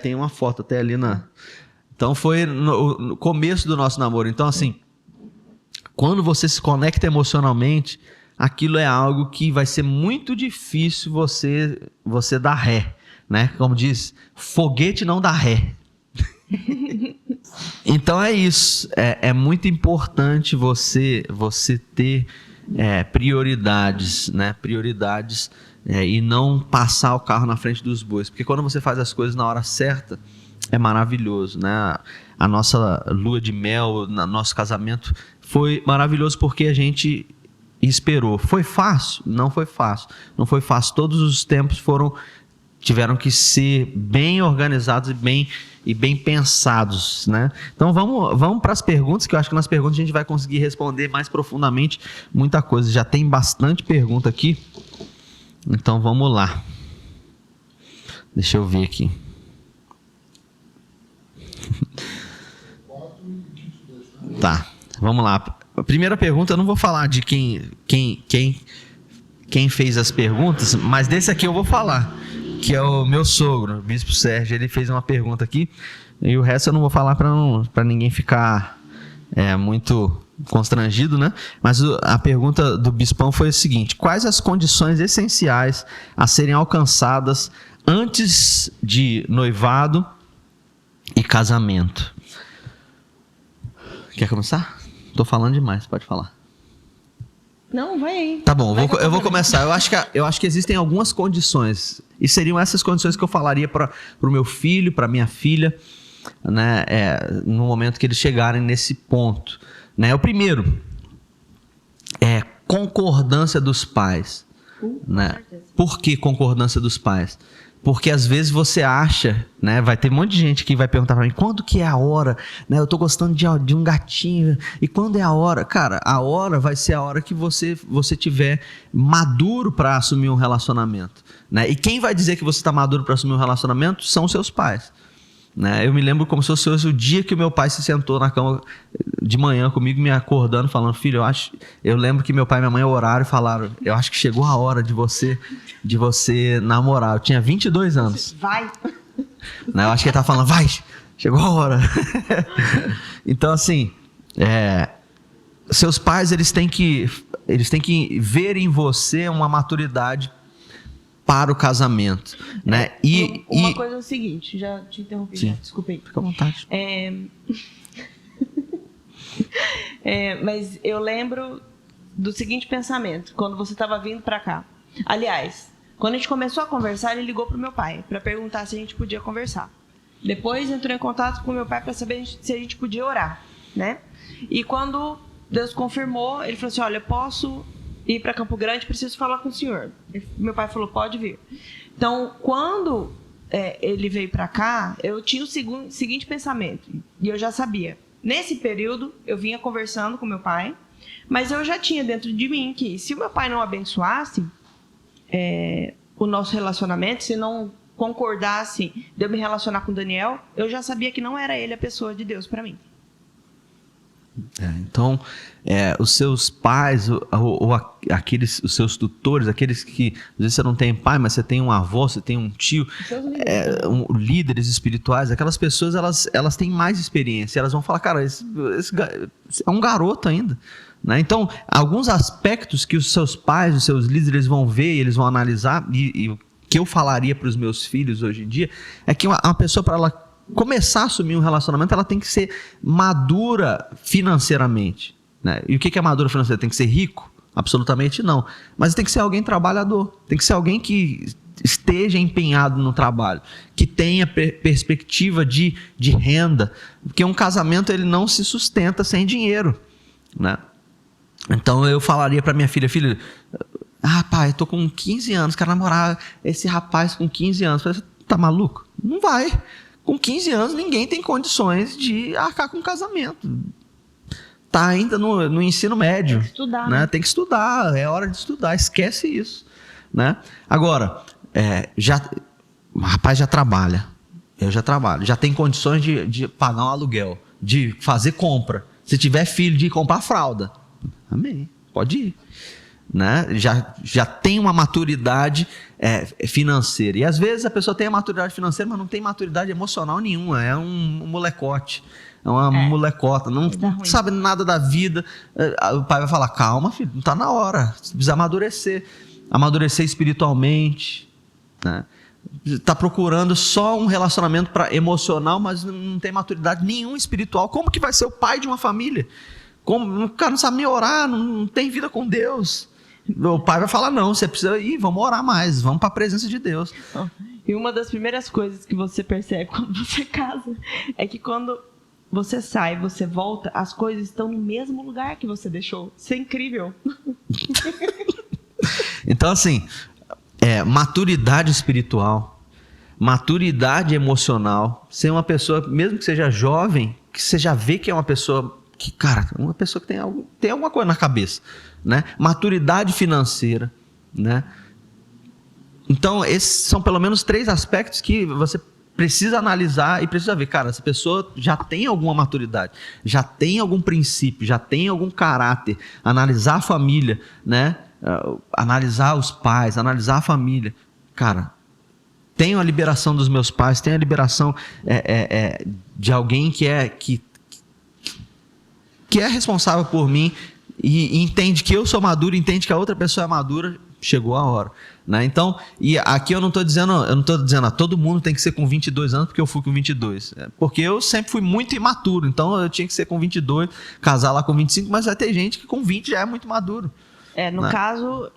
Tem uma foto até ali na... Então foi no começo do nosso namoro. Então, assim, quando você se conecta emocionalmente, aquilo é algo que vai ser muito difícil você dar ré, né? Como diz, foguete não dá ré. Então é isso. É muito importante você ter prioridades, né? Prioridades e não passar o carro na frente dos bois. Porque quando você faz as coisas na hora certa, é maravilhoso, né? A nossa lua de mel, nosso casamento foi maravilhoso porque a gente esperou. Foi fácil? Não foi fácil. Não foi fácil. Todos os tempos foram tiveram que ser bem organizados e bem pensados, né? Então vamos para as perguntas, que eu acho que nas perguntas a gente vai conseguir responder mais profundamente muita coisa. Já tem bastante pergunta aqui, então vamos lá. Deixa eu ver aqui. Tá, vamos lá. A primeira pergunta, eu não vou falar de quem fez as perguntas, mas desse aqui eu vou falar, que é o meu sogro, o Bispo Sérgio. Ele fez uma pergunta aqui, e o resto eu não vou falar para ninguém ficar muito constrangido, né? Mas a pergunta do Bispão foi o seguinte: quais as condições essenciais a serem alcançadas antes de noivado e casamento? Quer começar? Tô falando demais, pode falar. Não, vai aí. Tá bom, eu vou começar. Eu acho que existem algumas condições, e seriam essas condições que eu falaria para o meu filho, para minha filha, né, no momento que eles chegarem nesse ponto. Né? O primeiro é concordância dos pais. Né? Por que concordância dos pais? Porque às vezes você acha, né? Vai ter um monte de gente que vai perguntar pra mim: quando que é a hora? Né? Eu tô gostando de um gatinho. E quando é a hora? Cara, a hora vai ser a hora que você tiver maduro para assumir um relacionamento. Né? E quem vai dizer que você tá maduro para assumir um relacionamento são os seus pais. Né? Eu me lembro como se fosse o dia que o meu pai se sentou na cama de manhã comigo, me acordando, falando: filho, eu lembro que meu pai e minha mãe oraram e falaram: eu acho que chegou a hora de você namorar. Eu tinha 22 anos. Vai! Né? Eu acho que ele tá falando: vai, chegou a hora. Então, assim, seus pais, eles têm que ver em você uma maturidade para o casamento, né? Uma coisa é o seguinte, já te interrompi, já, desculpa aí. Fica à vontade. Mas eu lembro do seguinte pensamento, quando você estava vindo para cá. Aliás, quando a gente começou a conversar, ele ligou pro meu pai para perguntar se a gente podia conversar. Depois entrou em contato com meu pai para saber se a gente podia orar, né? E quando Deus confirmou, ele falou assim: olha, eu posso ir para Campo Grande, preciso falar com o senhor. Meu pai falou: pode vir. Então, quando ele veio para cá, eu tinha o seguinte pensamento, e eu já sabia. Nesse período, eu vinha conversando com meu pai, mas eu já tinha dentro de mim que, se o meu pai não abençoasse o nosso relacionamento, se não concordasse de eu me relacionar com o Daniel, eu já sabia que não era ele a pessoa de Deus para mim. Então, os seus pais, ou os seus tutores, aqueles que às vezes você não tem pai, mas você tem um avô, você tem um tio, líderes espirituais, aquelas pessoas, elas têm mais experiência, elas vão falar: cara, esse é um garoto ainda. Né? Então, alguns aspectos que os seus pais, os seus líderes vão ver, eles vão analisar, e o que eu falaria para os meus filhos hoje em dia é que uma pessoa, para ela começar a assumir um relacionamento, ela tem que ser madura financeiramente. Né? E o que é madura financeira? Tem que ser rico? Absolutamente não. Mas tem que ser alguém trabalhador. Tem que ser alguém que esteja empenhado no trabalho, que tenha perspectiva de renda. Porque um casamento, ele não se sustenta sem dinheiro. Né? Então eu falaria para minha filha: filha, pai, eu tô com 15 anos, quero namorar esse rapaz com 15 anos. Eu falei: tá maluco? Não vai. Com 15 anos, ninguém tem condições de arcar com um casamento. Tá ainda no ensino médio. Tem que estudar. Né? Tem que estudar, é hora de estudar, esquece isso. Né? Agora, o rapaz já trabalha, eu já trabalho, já tem condições de pagar um aluguel, de fazer compra. Se tiver filho, de comprar fralda. Amém, pode ir. Né? Já tem uma maturidade financeira. E às vezes a pessoa tem a maturidade financeira, mas não tem maturidade emocional nenhuma. É um molecote, é uma molecota, não sabe nada da vida. O pai vai falar: calma, filho, não está na hora, você precisa amadurecer espiritualmente. Né? Está procurando só um relacionamento emocional, mas não tem maturidade nenhuma espiritual. Como que vai ser o pai de uma família? O cara não sabe nem orar, não tem vida com Deus. O pai vai falar: não, você precisa ir, vamos orar mais, vamos para a presença de Deus. E uma das primeiras coisas que você percebe quando você casa é que quando você sai, você volta, as coisas estão no mesmo lugar que você deixou. Isso é incrível. Então, assim, maturidade espiritual, maturidade emocional, ser uma pessoa, mesmo que seja jovem, que você já vê que é uma pessoa que, cara, uma pessoa que tem alguma coisa na cabeça, né? Maturidade financeira, né? Então, esses são pelo menos 3 aspectos que você precisa analisar e precisa ver, cara, essa pessoa já tem alguma maturidade, já tem algum princípio, já tem algum caráter. Analisar a família, né? Analisar os pais, analisar a família. Cara, tenho a liberação dos meus pais, tenho a liberação de alguém que é responsável por mim e entende que eu sou maduro, entende que a outra pessoa é madura. Chegou a hora, né? Então, e aqui eu não estou dizendo, todo mundo tem que ser com 22 anos porque eu fui com 22. Porque eu sempre fui muito imaturo, então eu tinha que ser com 22, casar lá com 25, mas vai ter gente que com 20 já é muito maduro. No né? caso,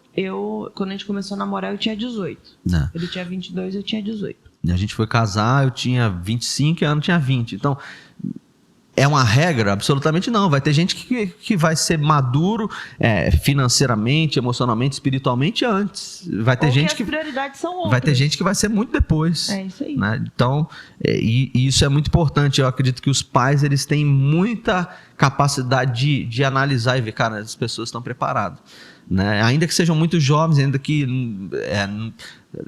quando a gente começou a namorar, eu tinha 18. Não. Ele tinha 22, eu tinha 18. E a gente foi casar, eu tinha 25 e a Ana tinha 20. Então, é uma regra? Absolutamente não. Vai ter gente que vai ser maduro financeiramente, emocionalmente, espiritualmente antes. Vai ter gente que as prioridades são outras. Vai ter gente que vai ser muito depois. É isso aí. Né? Então, e isso é muito importante. Eu acredito que os pais, eles têm muita capacidade de analisar e ver, cara, as pessoas estão preparadas. Né? Ainda que sejam muito jovens, ainda que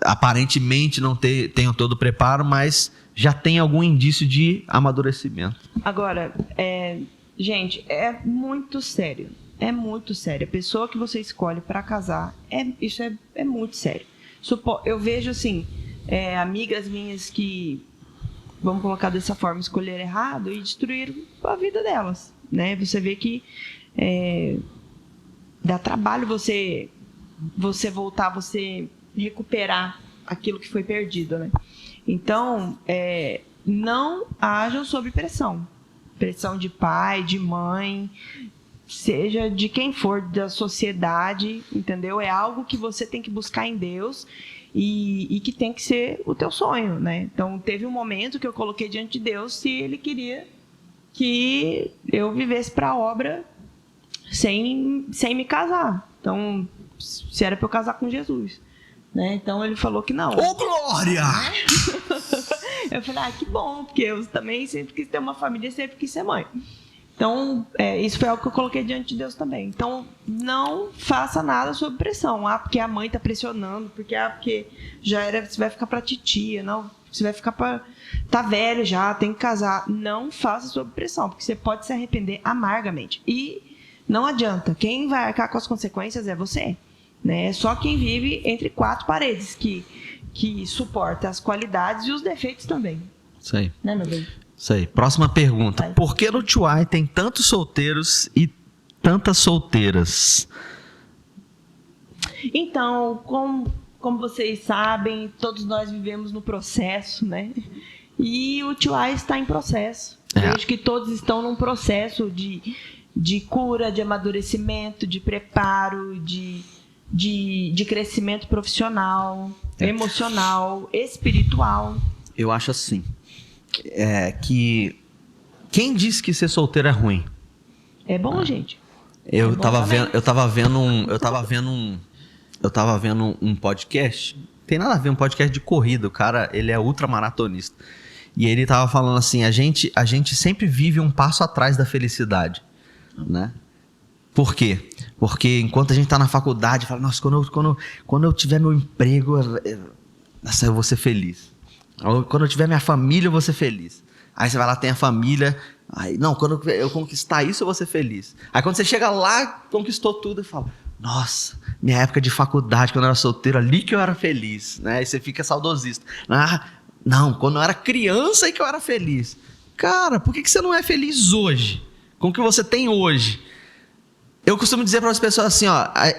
aparentemente não tenham todo o preparo, mas já tem algum indício de amadurecimento. Agora, gente, é muito sério. É muito sério. A pessoa que você escolhe para casar, isso é muito sério. Eu vejo, assim, amigas minhas que, vamos colocar dessa forma, escolheram errado e destruíram a vida delas. Né? Você vê que dá trabalho você voltar, você recuperar aquilo que foi perdido, né? Então, não hajam sob pressão. Pressão de pai, de mãe, seja de quem for, da sociedade, entendeu? É algo que você tem que buscar em Deus e que tem que ser o teu sonho, né? Então, teve um momento que eu coloquei diante de Deus se Ele queria que eu vivesse para a obra sem me casar. Então, se era para eu casar com Jesus. Né? Então ele falou que não. Ô, glória! Eu falei, que bom, porque eu também sempre quis ter uma família, sempre quis ser mãe. Então, isso foi algo que eu coloquei diante de Deus também. Então, não faça nada sob pressão. Porque a mãe está pressionando, porque você vai ficar para titia, não, você vai ficar para... Tá velho já, tem que casar. Não faça sob pressão, porque você pode se arrepender amargamente. E não adianta, quem vai arcar com as consequências é você. Né? Só quem vive entre 4 paredes que suporta as qualidades e os defeitos também. Isso aí. Né, meu bem? Isso aí. Próxima pergunta. Vai. Por que no Tuai tem tantos solteiros e tantas solteiras? Então, como vocês sabem, todos nós vivemos no processo, né? E o Tuai está em processo. Vejo que todos estão num processo de cura, de amadurecimento, de preparo, de crescimento profissional, emocional, espiritual. Eu acho assim, que quem disse que ser solteiro é ruim? É bom, gente. Eu tava vendo um podcast, tem nada a ver, um podcast de corrida, o cara, ele é ultramaratonista. E ele tava falando assim, a gente sempre vive um passo atrás da felicidade, né? Por quê? Porque enquanto a gente tá na faculdade, fala, nossa, quando eu tiver meu emprego, nossa, eu vou ser feliz. Quando eu tiver minha família, eu vou ser feliz. Aí você vai lá, tem a família, aí, não, quando eu conquistar isso, eu vou ser feliz. Aí quando você chega lá, conquistou tudo e fala, nossa, minha época de faculdade, quando eu era solteiro, ali que eu era feliz, né? Aí você fica saudosista. Não, quando eu era criança aí que eu era feliz. Cara, por que você não é feliz hoje? Com o que você tem hoje? Eu costumo dizer para as pessoas assim,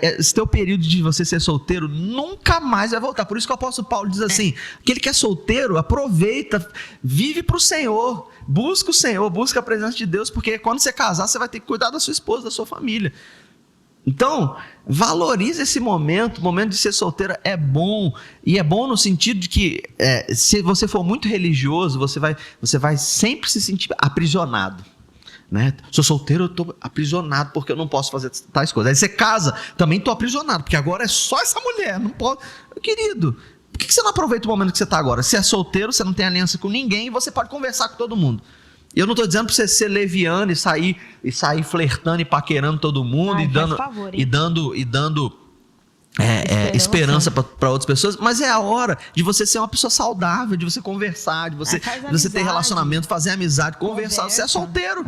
esse teu período de você ser solteiro nunca mais vai voltar. Por isso que o apóstolo Paulo diz assim, aquele que é solteiro, aproveita, vive para o Senhor, busca o Senhor, busca a presença de Deus, porque quando você casar, você vai ter que cuidar da sua esposa, da sua família. Então, valorize esse momento, o momento de ser solteiro é bom, e é bom no sentido de que se você for muito religioso, você vai sempre se sentir aprisionado. Né? Sou solteiro, eu tô aprisionado porque eu não posso fazer tais coisas. Aí você casa, também tô aprisionado, porque agora é só essa mulher, não pode. Querido, por que você não aproveita o momento que você está agora? Você é solteiro, você não tem aliança com ninguém e você pode conversar com todo mundo. E eu não estou dizendo para você ser leviano e sair flertando e paquerando todo mundo e dando esperança para outras pessoas, mas é a hora de você ser uma pessoa saudável, de você conversar, de você ter relacionamento, fazer amizade, conversar. Você é solteiro.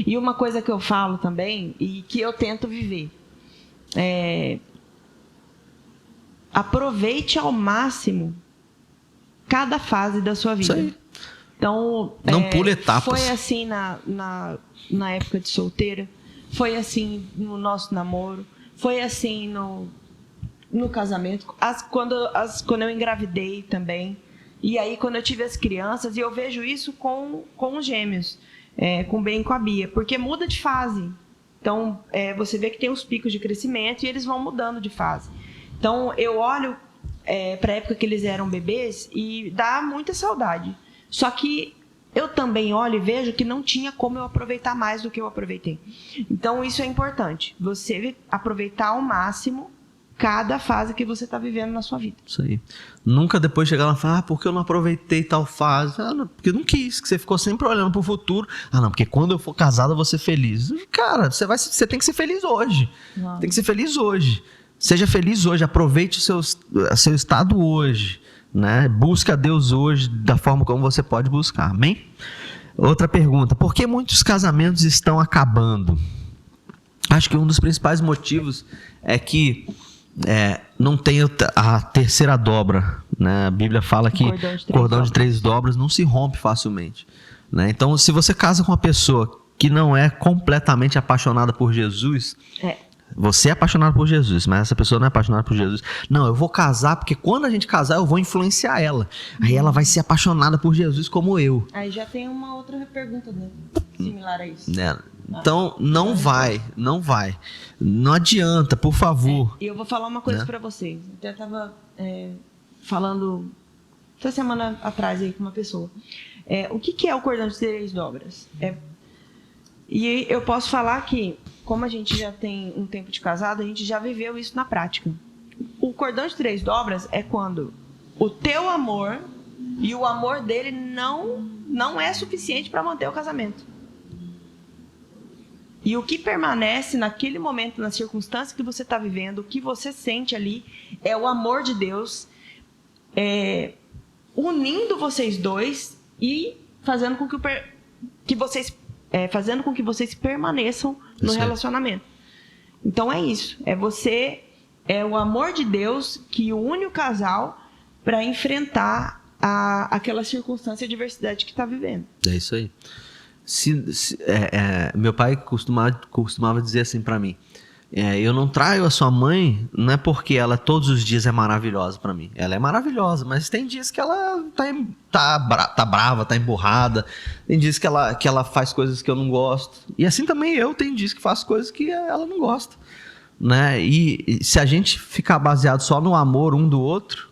E uma coisa que eu falo também e que eu tento viver aproveite ao máximo cada fase da sua vida. Isso aí. Então, não pule etapas. Foi assim na época de solteira, foi assim no nosso namoro, foi assim no casamento, quando eu engravidei também. E aí, quando eu tive as crianças, e eu vejo isso com os gêmeos, com o Ben e com a Bia, porque muda de fase. Então, você vê que tem os picos de crescimento e eles vão mudando de fase. Então, eu olho para a época que eles eram bebês e dá muita saudade. Só que eu também olho e vejo que não tinha como eu aproveitar mais do que eu aproveitei. Então, isso é importante. Você aproveitar ao máximo cada fase que você está vivendo na sua vida. Isso aí. Nunca depois chegar lá e falar, porque eu não aproveitei tal fase. Porque eu não quis, que você ficou sempre olhando para o futuro. Não, porque quando eu for casado eu vou ser feliz. Cara, você tem que ser feliz hoje. Tem que ser feliz hoje. Seja feliz hoje, aproveite o seu estado hoje. Né? Busca a Deus hoje da forma como você pode buscar, amém? Outra pergunta, por que muitos casamentos estão acabando? Acho que um dos principais motivos é que não tem a terceira dobra, né? A Bíblia fala que cordão de 3 dobras não se rompe facilmente, né? Então, se você casa com uma pessoa que não é completamente apaixonada por Jesus, você é apaixonado por Jesus, mas essa pessoa não é apaixonada por Jesus. Não, eu vou casar porque quando a gente casar eu vou influenciar ela. Aí ela vai ser apaixonada por Jesus como eu. Aí já tem uma outra pergunta similar a isso. Então, não vai. Não adianta, por favor. E eu vou falar uma coisa pra vocês. Eu estava falando essa semana atrás aí com uma pessoa. O que é o cordão de 3 dobras? E eu posso falar que, como a gente já tem um tempo de casado, a gente já viveu isso na prática. O cordão de 3 dobras é quando o teu amor e o amor dele não é suficiente para manter o casamento. E o que permanece naquele momento, na circunstância que você está vivendo, o que você sente ali, é o amor de Deus unindo vocês dois e fazendo com que vocês permaneçam no relacionamento. Então é isso. É o amor de Deus que une o casal para enfrentar aquela circunstância de adversidade que está vivendo. É isso aí. Meu pai costumava dizer assim para mim: eu não traio a sua mãe, não é porque ela todos os dias é maravilhosa para mim. Ela é maravilhosa, mas tem dias que ela tá brava, tá emburrada. Tem dias que ela faz coisas que eu não gosto. E assim também eu tenho dias que faço coisas que ela não gosta, né? E se a gente ficar baseado só no amor um do outro,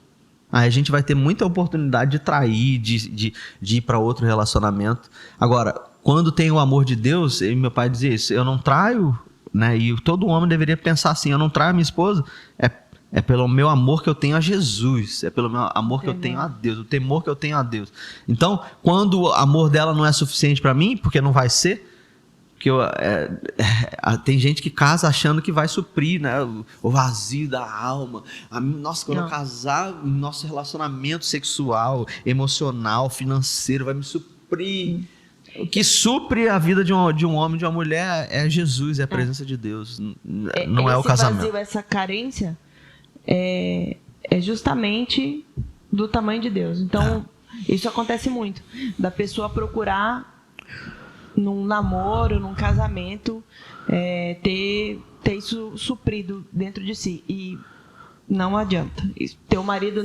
aí a gente vai ter muita oportunidade de trair, de ir para outro relacionamento. Agora, quando tem o amor de Deus, e meu pai dizia isso, eu não traio, né? E todo homem deveria pensar assim: eu não traio a minha esposa, é pelo meu amor que eu tenho a Jesus, é pelo meu amor que eu tenho a Deus, o temor que eu tenho a Deus. Então, quando o amor dela não é suficiente para mim, porque não vai ser, porque tem gente que casa achando que vai suprir, né, o vazio da alma. Nossa, quando eu casar, nosso relacionamento sexual, emocional, financeiro vai me suprir. O que supre a vida de um homem e de uma mulher é Jesus, é a presença de Deus, não é o casamento. Vazio, essa carência é justamente do tamanho de Deus. Então, isso acontece muito, da pessoa procurar num namoro, num casamento, ter isso suprido dentro de si. E não adianta. Teu marido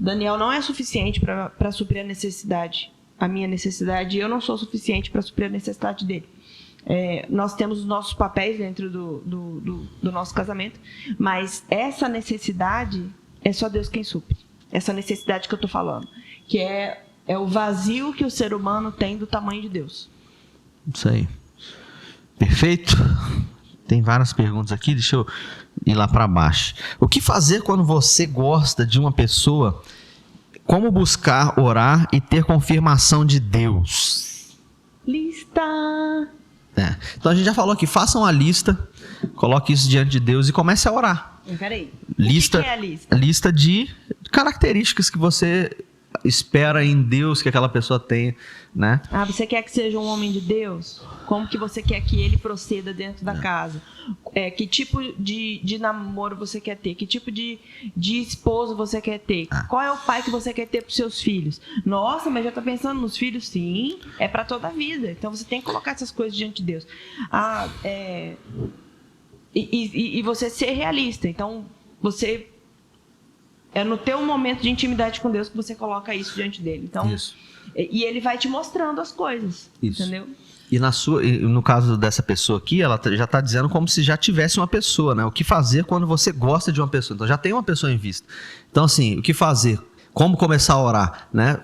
Daniel não é suficiente para suprir a necessidade. A minha necessidade, eu não sou suficiente para suprir a necessidade dele. Nós temos os nossos papéis dentro do nosso casamento, mas essa necessidade é só Deus quem supre. Essa necessidade que eu estou falando, que é o vazio que o ser humano tem do tamanho de Deus. Isso aí. Perfeito? Tem várias perguntas aqui, deixa eu ir lá para baixo. O que fazer quando você gosta de uma pessoa? Como buscar, orar e ter confirmação de Deus? Lista! Então a gente já falou aqui, faça uma lista, coloque isso diante de Deus e comece a orar. Peraí, Lista, o que é a lista? Lista de características que você espera em Deus que aquela pessoa tenha, né? Você quer que seja um homem de Deus? Como que você quer que ele proceda dentro da casa? Que tipo de namoro você quer ter? Que tipo de esposo você quer ter? Qual é o pai que você quer ter para os seus filhos? Nossa, mas já está pensando nos filhos? Sim, é para toda a vida. Então você tem que colocar essas coisas diante de Deus. E você ser realista. Então você... É no teu momento de intimidade com Deus que você coloca isso diante dele. Então, isso. E ele vai te mostrando as coisas. Isso. Entendeu? E no caso dessa pessoa aqui, ela já está dizendo como se já tivesse uma pessoa, né? O que fazer quando você gosta de uma pessoa? Então já tem uma pessoa em vista. Então assim, o que fazer? Como começar a orar, né?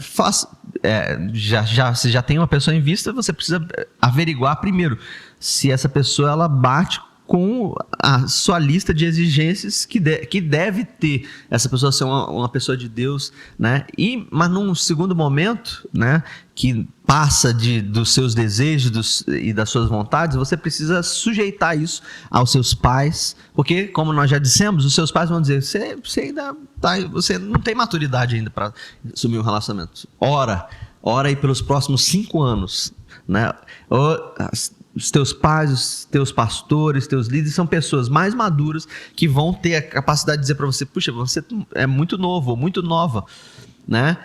Se já tem uma pessoa em vista, você precisa averiguar primeiro se essa pessoa ela bate com a sua lista de exigências que deve ter essa pessoa ser uma pessoa de Deus, né? Mas num segundo momento, né, que passa dos seus desejos e das suas vontades, você precisa sujeitar isso aos seus pais, porque, como nós já dissemos, os seus pais vão dizer, você não tem maturidade ainda para assumir um relacionamento. Ora aí pelos próximos 5 anos, né? Os teus pais, os teus pastores, teus líderes são pessoas mais maduras que vão ter a capacidade de dizer para você, puxa, você é muito novo ou muito nova, né?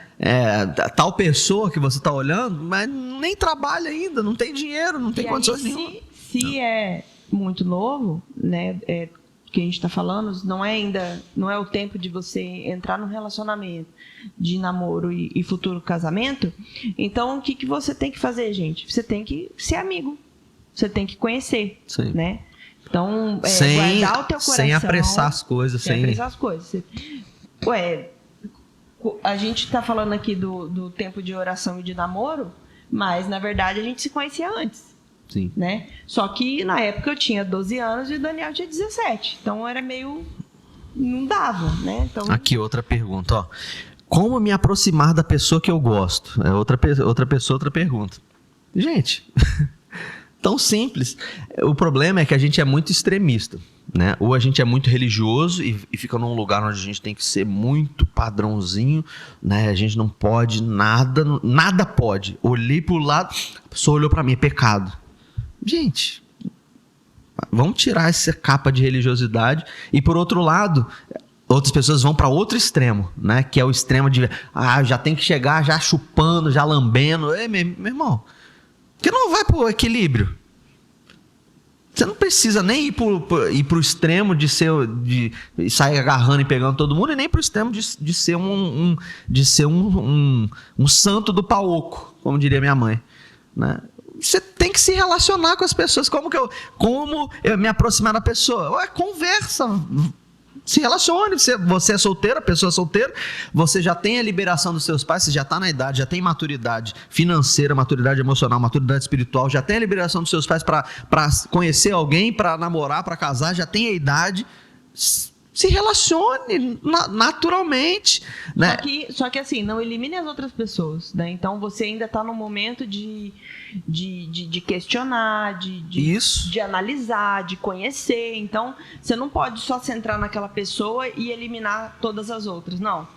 Tal pessoa que você está olhando, mas nem trabalha ainda, não tem dinheiro, não tem condições nenhuma. Se é muito novo, né? Que a gente está falando, não é o tempo de você entrar num relacionamento de namoro e futuro casamento. Então, o que você tem que fazer, gente? Você tem que ser amigo. Você tem que conhecer, sim, né? Então, guardar o teu coração... Sem apressar as coisas. Sem apressar as coisas. A gente está falando aqui do tempo de oração e de namoro, mas, na verdade, a gente se conhecia antes. Sim. Né? Só que, na época, eu tinha 12 anos e o Daniel tinha 17. Então, era meio... Não dava, né? Então... Aqui, outra pergunta, ó. Como me aproximar da pessoa que eu gosto? Outra pergunta. Gente... Tão simples. O problema é que a gente é muito extremista, né? Ou a gente é muito religioso e fica num lugar onde a gente tem que ser muito padrãozinho, né? A gente não pode nada pode. Olhei pro lado, a pessoa olhou para mim, é pecado. Gente, vamos tirar essa capa de religiosidade. E por outro lado, outras pessoas vão para outro extremo, né? Que é o extremo de, já tem que chegar já chupando, já lambendo. Meu irmão, porque não vai pro equilíbrio. Você não precisa nem ir pro extremo de sair agarrando e pegando todo mundo, e nem pro extremo de ser um santo do pau oco, como diria minha mãe, né? Você tem que se relacionar com as pessoas. Como eu me aproximar da pessoa? Conversa. Se relacione, você é solteiro, a pessoa é solteira, você já tem a liberação dos seus pais, você já está na idade, já tem maturidade financeira, maturidade emocional, maturidade espiritual, já tem a liberação dos seus pais para conhecer alguém, para namorar, para casar, já tem a idade. Se relacione naturalmente, né? Só que assim, não elimine as outras pessoas, né? Então você ainda está no momento de questionar, de analisar, de conhecer. Então você não pode só centrar naquela pessoa e eliminar todas as outras, não.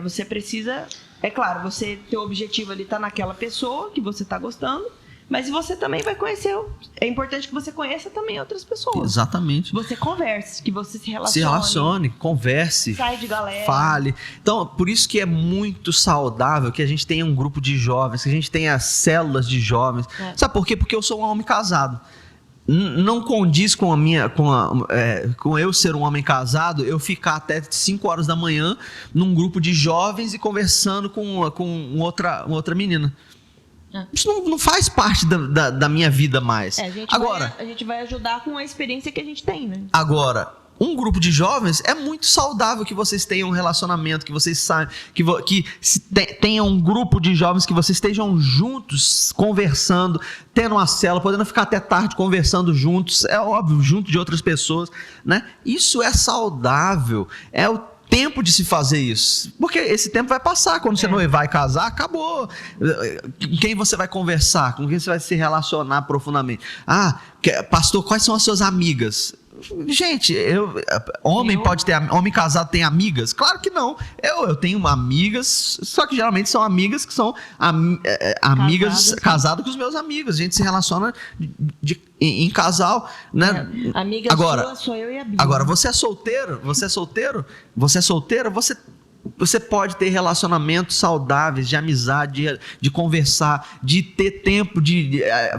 Você precisa, claro, teu objetivo ali está naquela pessoa que você está gostando, mas você também vai conhecer. É importante que você conheça também outras pessoas. Exatamente. Você converse, que você se relacione. Se relacione, converse. Sai de galera. Fale. Então, por isso que é muito saudável que a gente tenha um grupo de jovens, que a gente tenha células de jovens. Sabe por quê? Porque eu sou um homem casado. Não condiz com eu ser um homem casado, eu ficar até 5 horas da manhã num grupo de jovens e conversando com outra menina. Isso não faz parte da minha vida mais. A gente vai ajudar com a experiência que a gente tem, né? Agora, um grupo de jovens, é muito saudável que vocês tenham um relacionamento, que vocês saibam, tenham um grupo de jovens, que vocês estejam juntos, conversando, tendo uma célula, podendo ficar até tarde conversando juntos, é óbvio, junto de outras pessoas, né? Isso é saudável, é o tempo de se fazer isso, porque esse tempo vai passar, quando você noivar e casar, acabou. Com quem você vai conversar, com quem você vai se relacionar profundamente? Pastor, quais são as suas amigas? Gente, homem casado tem amigas? Claro que não. Eu tenho amigas, só que geralmente são amigas que são amigas casadas com os meus amigos. A gente se relaciona em casal, né? Amiga sua, sou eu e a Bia. Agora, você é solteira, você pode ter relacionamentos saudáveis, de amizade, de conversar, de ter tempo,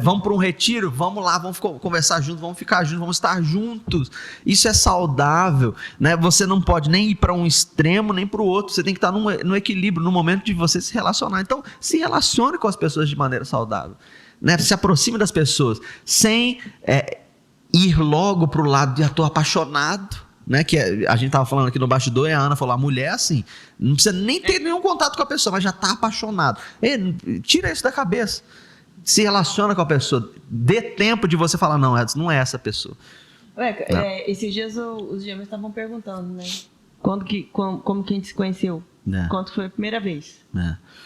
vamos para um retiro, vamos lá, vamos conversar juntos, vamos ficar juntos, vamos estar juntos. Isso é saudável, né? Você não pode nem ir para um extremo, nem para o outro. Você tem que estar no equilíbrio, no momento de você se relacionar. Então, se relacione com as pessoas de maneira saudável, né? Se aproxime das pessoas, sem ir logo para o lado de estou apaixonado, né, que a gente tava falando aqui no bastidor, e a Ana falou, a mulher assim, não precisa nem ter nenhum contato com a pessoa, mas já tá apaixonado. Tira isso da cabeça, se relaciona com a pessoa, dê tempo de você falar, não é essa pessoa. Esses dias os gêmeos estavam perguntando, né, como que a gente se conheceu, quando foi a primeira vez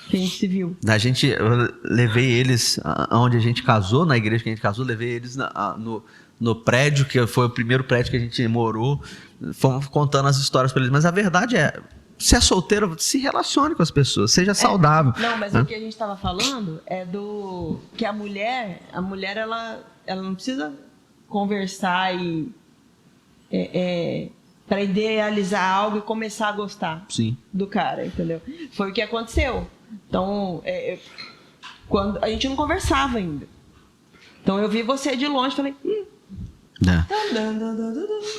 que a gente se viu. Eu levei eles onde a gente casou, na igreja que a gente casou, levei eles no prédio, que foi o primeiro prédio que a gente morou, fomos contando as histórias para eles, mas a verdade se é solteiro, se relacione com as pessoas, seja saudável. Não, mas o que a gente estava falando é que a mulher ela não precisa conversar para idealizar algo e começar a gostar do cara, entendeu? Foi o que aconteceu. Então, quando a gente não conversava ainda. Então eu vi você de longe e falei...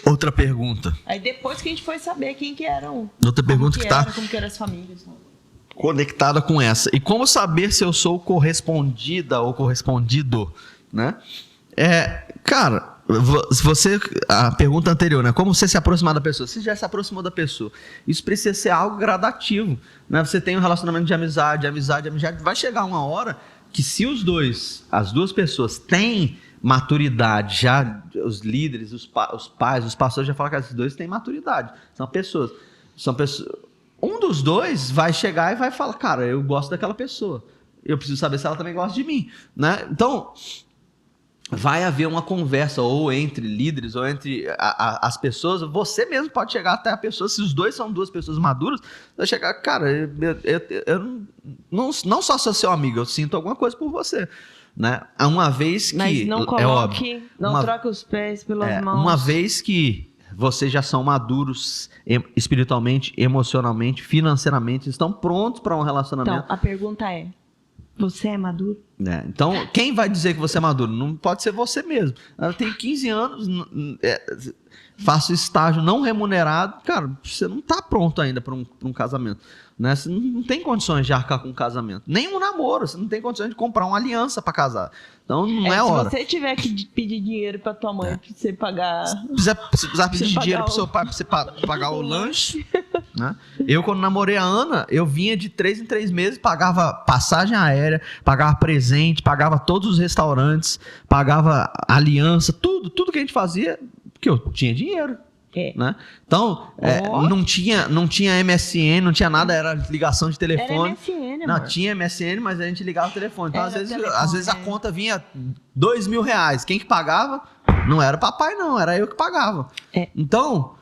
Outra pergunta. Aí depois que a gente foi saber quem que eram. Outra pergunta como que eram as famílias. Conectada com essa. E como saber se eu sou correspondida ou correspondido, né? Cara, a pergunta anterior, né? Como você se aproximar da pessoa? Você já se aproximou da pessoa. Isso precisa ser algo gradativo, né? Você tem um relacionamento de amizade. Vai chegar uma hora que se as duas pessoas têm maturidade, já os líderes, os pais, os pastores já falam que esses dois têm maturidade, são pessoas, um dos dois vai chegar e vai falar, cara, eu gosto daquela pessoa, eu preciso saber se ela também gosta de mim, né? Então vai haver uma conversa ou entre líderes ou entre as pessoas, você mesmo pode chegar até a pessoa, se os dois são duas pessoas maduras, vai chegar, cara, eu não só sou seu amigo, eu sinto alguma coisa por você, né? Uma vez que... Mas não coloque, troque os pés pelas mãos. Uma vez que vocês já são maduros espiritualmente, emocionalmente, financeiramente, estão prontos para um relacionamento. Então, a pergunta é, você é maduro? Então, quem vai dizer que você é maduro? Não pode ser você mesmo. Ela tem 15 anos, faço estágio não remunerado. Cara, você não está pronto ainda para um casamento. Né? Você não tem condições de arcar com um casamento. Nem um namoro. Você não tem condições de comprar uma aliança para casar. Então, não é hora. Se você tiver que pedir dinheiro para tua mãe para você pagar... Se precisar pedir dinheiro para seu pai para você pagar o lanche... Né? Eu, quando namorei a Ana, eu vinha de 3 em 3 meses, pagava passagem aérea, pagava presente, pagava todos os restaurantes, pagava aliança, tudo que a gente fazia, porque eu tinha dinheiro. Né? Então, não tinha MSN, não tinha nada, era ligação de telefone. Era MSN, não, tinha MSN, mas a gente ligava o telefone. Então, às vezes a conta vinha R$2.000. Quem que pagava? Não era papai, não, era eu que pagava. Então,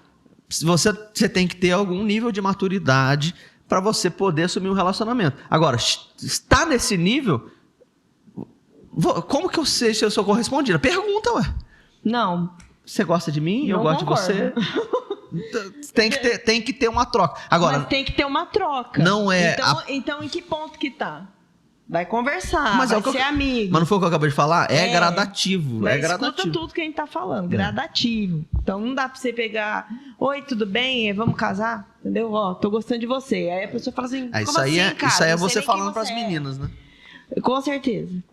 você tem que ter algum nível de maturidade para você poder assumir um relacionamento. Agora, está nesse nível, como que eu sei se eu sou correspondida? Pergunta, ué. Não. Você gosta de mim? Eu gosto de você? Tem que ter uma troca. Agora, mas tem que ter uma troca. Não é. Então, em que ponto que tá? Vai conversar, vai ser amigo. Mas não foi o que eu acabei de falar? É gradativo. Escuta tudo que a gente tá falando, gradativo. Então não dá pra você pegar, oi, tudo bem? Vamos casar? Entendeu? Tô gostando de você. Aí a pessoa fala assim, como assim, cara? Isso aí é você falando pras meninas, né? Com certeza.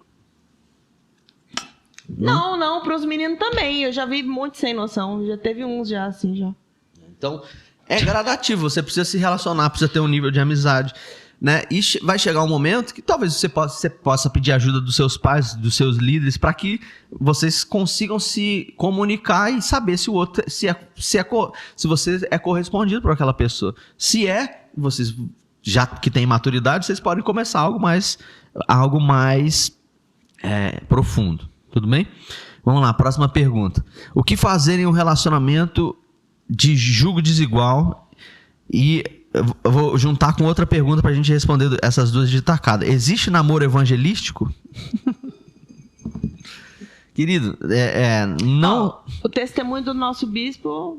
Não, pros meninos também. Eu já vi muito sem noção. Já teve uns já, assim, já. Então, é gradativo. Você precisa se relacionar, precisa ter um nível de amizade, né? E vai chegar um momento que talvez você possa pedir ajuda dos seus pais, dos seus líderes, para que vocês consigam se comunicar e saber se o outro se você é correspondido por aquela pessoa. Se é, vocês já que têm maturidade, vocês podem começar algo mais profundo. Tudo bem? Vamos lá, próxima pergunta. O que fazer em um relacionamento de julgo desigual? E eu vou juntar com outra pergunta pra gente responder essas duas de tacada. Existe namoro evangelístico? Querido, não... O testemunho do nosso bispo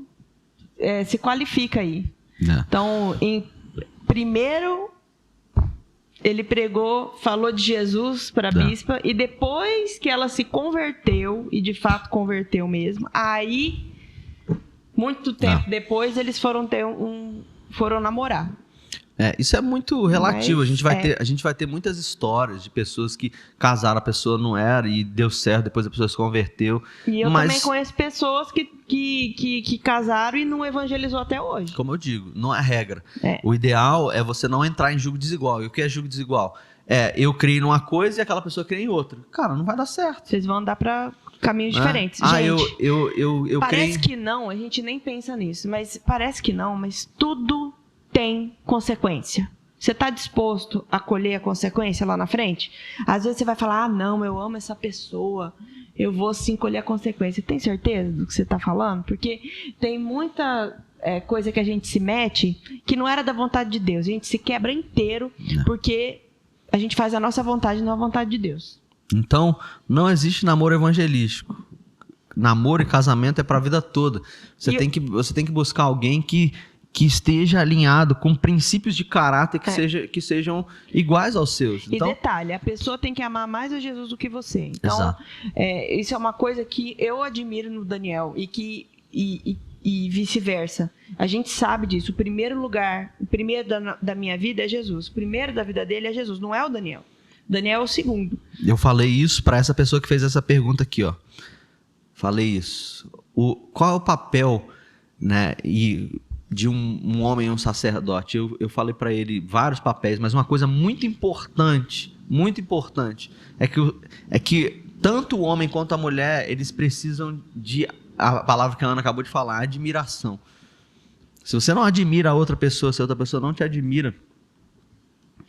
se qualifica aí. Então, primeiro, ele falou de Jesus para a bispa, e depois que ela se converteu, e de fato converteu mesmo, aí, muito tempo depois, eles foram namorar. Isso é muito relativo. A gente vai ter muitas histórias de pessoas que casaram, a pessoa não era e deu certo, depois a pessoa se converteu. E eu também conheço pessoas que casaram e não evangelizou até hoje. Como eu digo, não é regra. O ideal é você não entrar em julgo desigual. E o que é julgo desigual? Eu criei numa coisa e aquela pessoa crê em outra. Cara, não vai dar certo. Vocês vão andar para caminhos diferentes. Gente, eu parece que não, a gente nem pensa nisso, mas parece que não, mas tudo tem consequência. Você está disposto a colher a consequência lá na frente? Às vezes você vai falar, não, eu amo essa pessoa, eu vou sim colher a consequência. Tem certeza do que você está falando? Porque tem muita coisa que a gente se mete que não era da vontade de Deus. A gente se quebra inteiro porque a gente faz a nossa vontade, não a vontade de Deus. Então, não existe namoro evangelístico. Namoro e casamento é para a vida toda. Você tem que buscar alguém que esteja alinhado com princípios de caráter que sejam iguais aos seus. E detalhe, a pessoa tem que amar mais a Jesus do que você. Então, isso é uma coisa que eu admiro no Daniel e vice-versa. A gente sabe disso. O primeiro da minha vida é Jesus. O primeiro da vida dele é Jesus, não é o Daniel. Daniel é o segundo. Eu falei isso para essa pessoa que fez essa pergunta aqui, ó. Falei isso. Qual é o papel, né, de um homem e um sacerdote? Eu falei para ele vários papéis, mas uma coisa muito importante, é que tanto o homem quanto a mulher, eles precisam a palavra que a Ana acabou de falar, admiração. Se você não admira a outra pessoa, se a outra pessoa não te admira,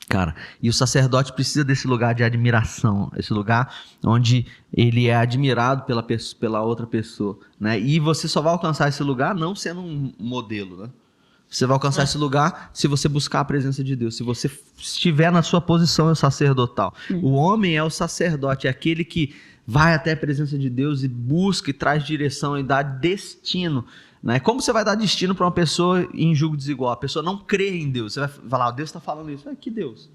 cara, e o sacerdote precisa desse lugar de admiração, esse lugar onde ele é admirado pela outra pessoa, né? E você só vai alcançar esse lugar não sendo um modelo, né? Você vai alcançar esse lugar se você buscar a presença de Deus, se você estiver na sua posição sacerdotal. O homem é o sacerdote, é aquele que vai até a presença de Deus e busca e traz direção e dá destino, né? Como você vai dar destino para uma pessoa em julgo desigual? A pessoa não crê em Deus. Você vai falar, Deus está falando isso. Que Deus?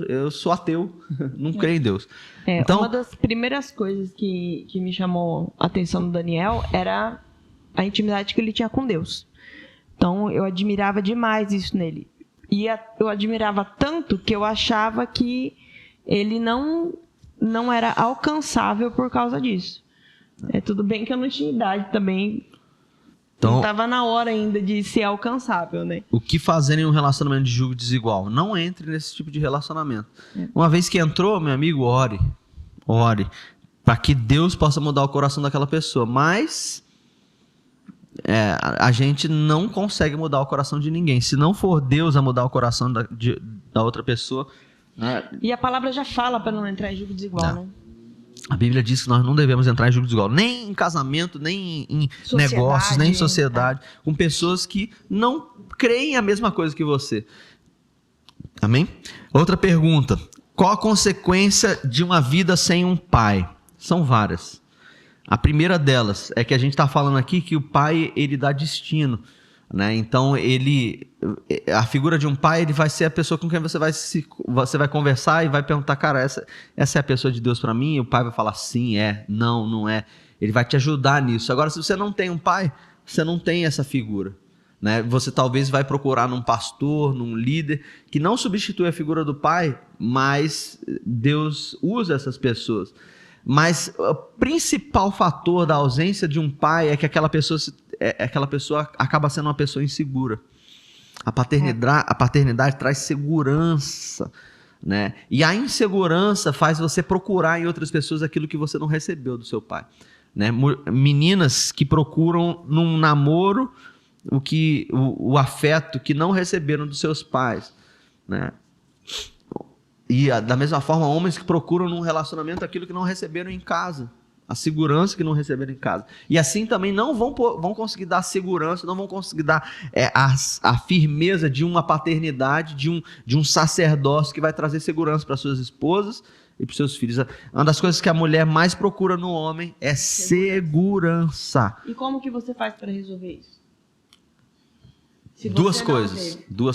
Eu sou ateu, não creio em Deus. Então, uma das primeiras coisas que me chamou a atenção do Daniel era a intimidade que ele tinha com Deus. Então, eu admirava demais isso nele. E eu admirava tanto que eu achava que ele não era alcançável por causa disso. Tudo bem que eu não tinha idade também. Então, não estava na hora ainda de ser alcançável, né? O que fazer em um relacionamento de julgo desigual? Não entre nesse tipo de relacionamento. Uma vez que entrou, meu amigo, ore. Para que Deus possa mudar o coração daquela pessoa. Mas a gente não consegue mudar o coração de ninguém. Se não for Deus a mudar o coração da outra pessoa... E a palavra já fala para não entrar em julgo desigual, né? A Bíblia diz que nós não devemos entrar em julgo desigual, nem em casamento, nem em negócios, nem em sociedade, com pessoas que não creem a mesma coisa que você. Amém? Outra pergunta. Qual a consequência de uma vida sem um pai? São várias. A primeira delas é que a gente está falando aqui que o pai, ele dá destino, né? Então, a figura de um pai, ele vai ser a pessoa com quem você vai conversar e vai perguntar, cara, essa é a pessoa de Deus para mim? E o pai vai falar, sim, não é. Ele vai te ajudar nisso. Agora, se você não tem um pai, você não tem essa figura, né? Você talvez vai procurar num pastor, num líder, que não substitui a figura do pai, mas Deus usa essas pessoas. Mas o principal fator da ausência de um pai é que aquela pessoa acaba sendo uma pessoa insegura. A paternidade traz segurança, né? E a insegurança faz você procurar em outras pessoas aquilo que você não recebeu do seu pai, né? Meninas que procuram num namoro o afeto que não receberam dos seus pais, né? E da mesma forma, homens que procuram num relacionamento aquilo que não receberam em casa, a segurança que não receberam em casa. E assim também não vão conseguir dar segurança, não vão conseguir dar a firmeza de uma paternidade, de um sacerdócio que vai trazer segurança para suas esposas e para seus filhos. Uma das coisas que a mulher mais procura no homem é segurança. E como que você faz para resolver isso? Duas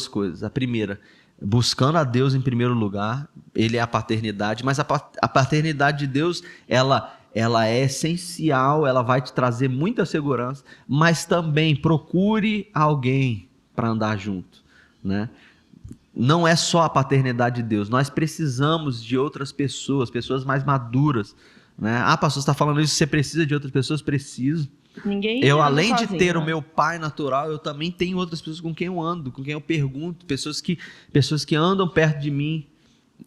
coisas. A primeira, buscando a Deus em primeiro lugar. Ele é a paternidade, mas a paternidade de Deus, ela é essencial, ela vai te trazer muita segurança, mas também procure alguém para andar junto, né? Não é só a paternidade de Deus, nós precisamos de outras pessoas mais maduras, né? Ah, pastor, você está falando isso, você precisa de outras pessoas? Preciso. Eu, além de ter o meu pai natural, eu também tenho outras pessoas com quem eu ando, com quem eu pergunto, pessoas que andam perto de mim,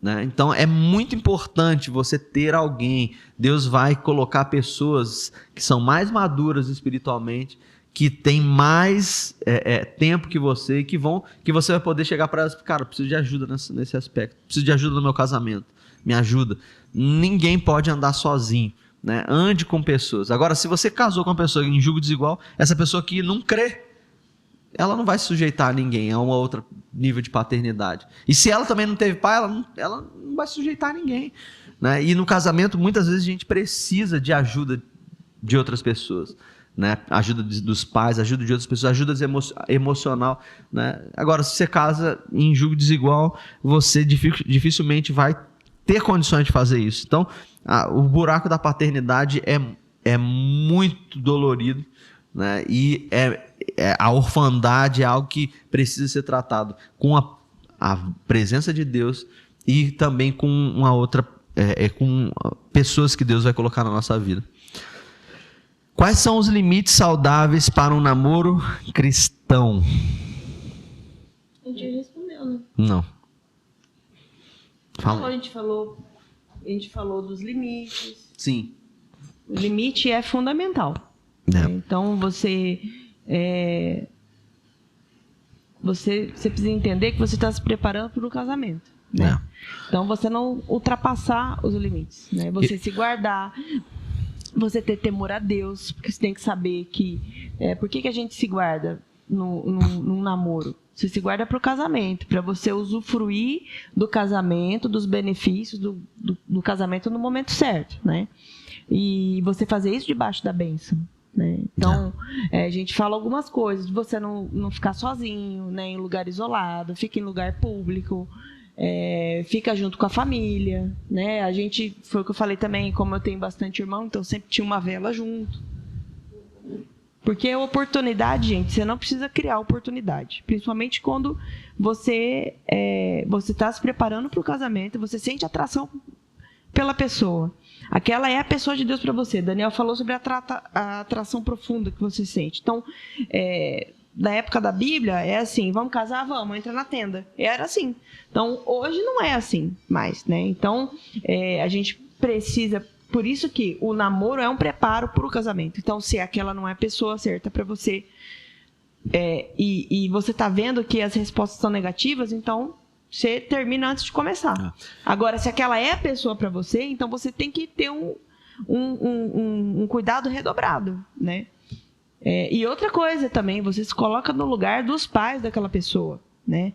né? Então é muito importante você ter alguém. Deus vai colocar pessoas que são mais maduras espiritualmente, que têm mais tempo que você, e que você vai poder chegar para elas: cara, eu preciso de ajuda nesse aspecto, preciso de ajuda no meu casamento, me ajuda. Ninguém pode andar sozinho, né? Ande com pessoas. Agora, se você casou com uma pessoa em julgo desigual, essa pessoa que não crê, ela não vai se sujeitar a ninguém, a um outro nível de paternidade. E se ela também não teve pai, ela não vai se sujeitar a ninguém, né? E no casamento, muitas vezes a gente precisa de ajuda de outras pessoas, né? Ajuda dos pais, ajuda de outras pessoas, ajuda emocional, né? Agora, se você casa em julgo desigual, você dificilmente vai ter condições de fazer isso. Então, o buraco da paternidade é muito dolorido, né? E a orfandade é algo que precisa ser tratado com a presença de Deus e também com com pessoas que Deus vai colocar na nossa vida. Quais são os limites saudáveis para um namoro cristão? A gente respondeu, né? Não. Fala. A gente falou dos limites. Sim. O limite é fundamental. Então você precisa entender que você está se preparando para o casamento, né? Então você não ultrapassar os limites, né? Você se guardar, você ter temor a Deus, porque você tem que saber que por que a gente se guarda num namoro? Você se guarda para o casamento, para você usufruir do casamento, dos benefícios do casamento no momento certo, né? E você fazer isso debaixo da bênção, né? Então, a gente fala algumas coisas, de você não ficar sozinho, né, em lugar isolado, fica em lugar público, fica junto com a família, né? A gente, foi o que eu falei também, como eu tenho bastante irmão, então sempre tinha uma vela junto. Porque a oportunidade, gente, você não precisa criar oportunidade. Principalmente quando você está se preparando para o casamento, você sente atração pela pessoa. Aquela é a pessoa de Deus para você. Daniel falou sobre a atração profunda que você sente. Então, da época da Bíblia, é assim: vamos casar? Vamos, entra na tenda. Era assim. Então, hoje não é assim mais, né? Então, a gente precisa... Por isso que o namoro é um preparo para o casamento. Então, se aquela não é a pessoa certa para você, e você está vendo que as respostas são negativas, então você termina antes de começar. Agora, se aquela é a pessoa para você, então você tem que ter um cuidado redobrado, né? E outra coisa também, você se coloca no lugar dos pais daquela pessoa, né?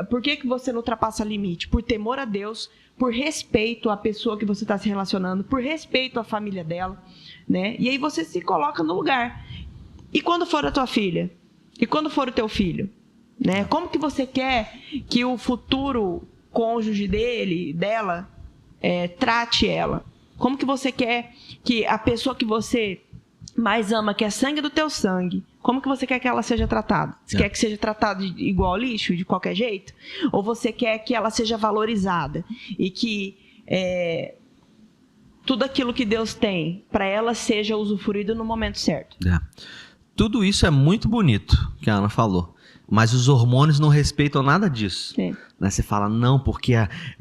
Por que você não ultrapassa limite? Por temor a Deus, por respeito à pessoa que você está se relacionando, por respeito à família dela, né? E aí você se coloca no lugar. E quando for a tua filha? E quando for o teu filho? Né? Como que você quer que o futuro cônjuge dela, trate ela? Como que você quer que a pessoa que você mais ama, que é sangue do teu sangue, como que você quer que ela seja tratada? Você quer que seja tratada igual lixo, de qualquer jeito? Ou você quer que ela seja valorizada e que tudo aquilo que Deus tem para ela seja usufruído no momento certo. Tudo isso é muito bonito, que a Ana falou. Mas os hormônios não respeitam nada disso. Sim. Né? Você fala, não, porque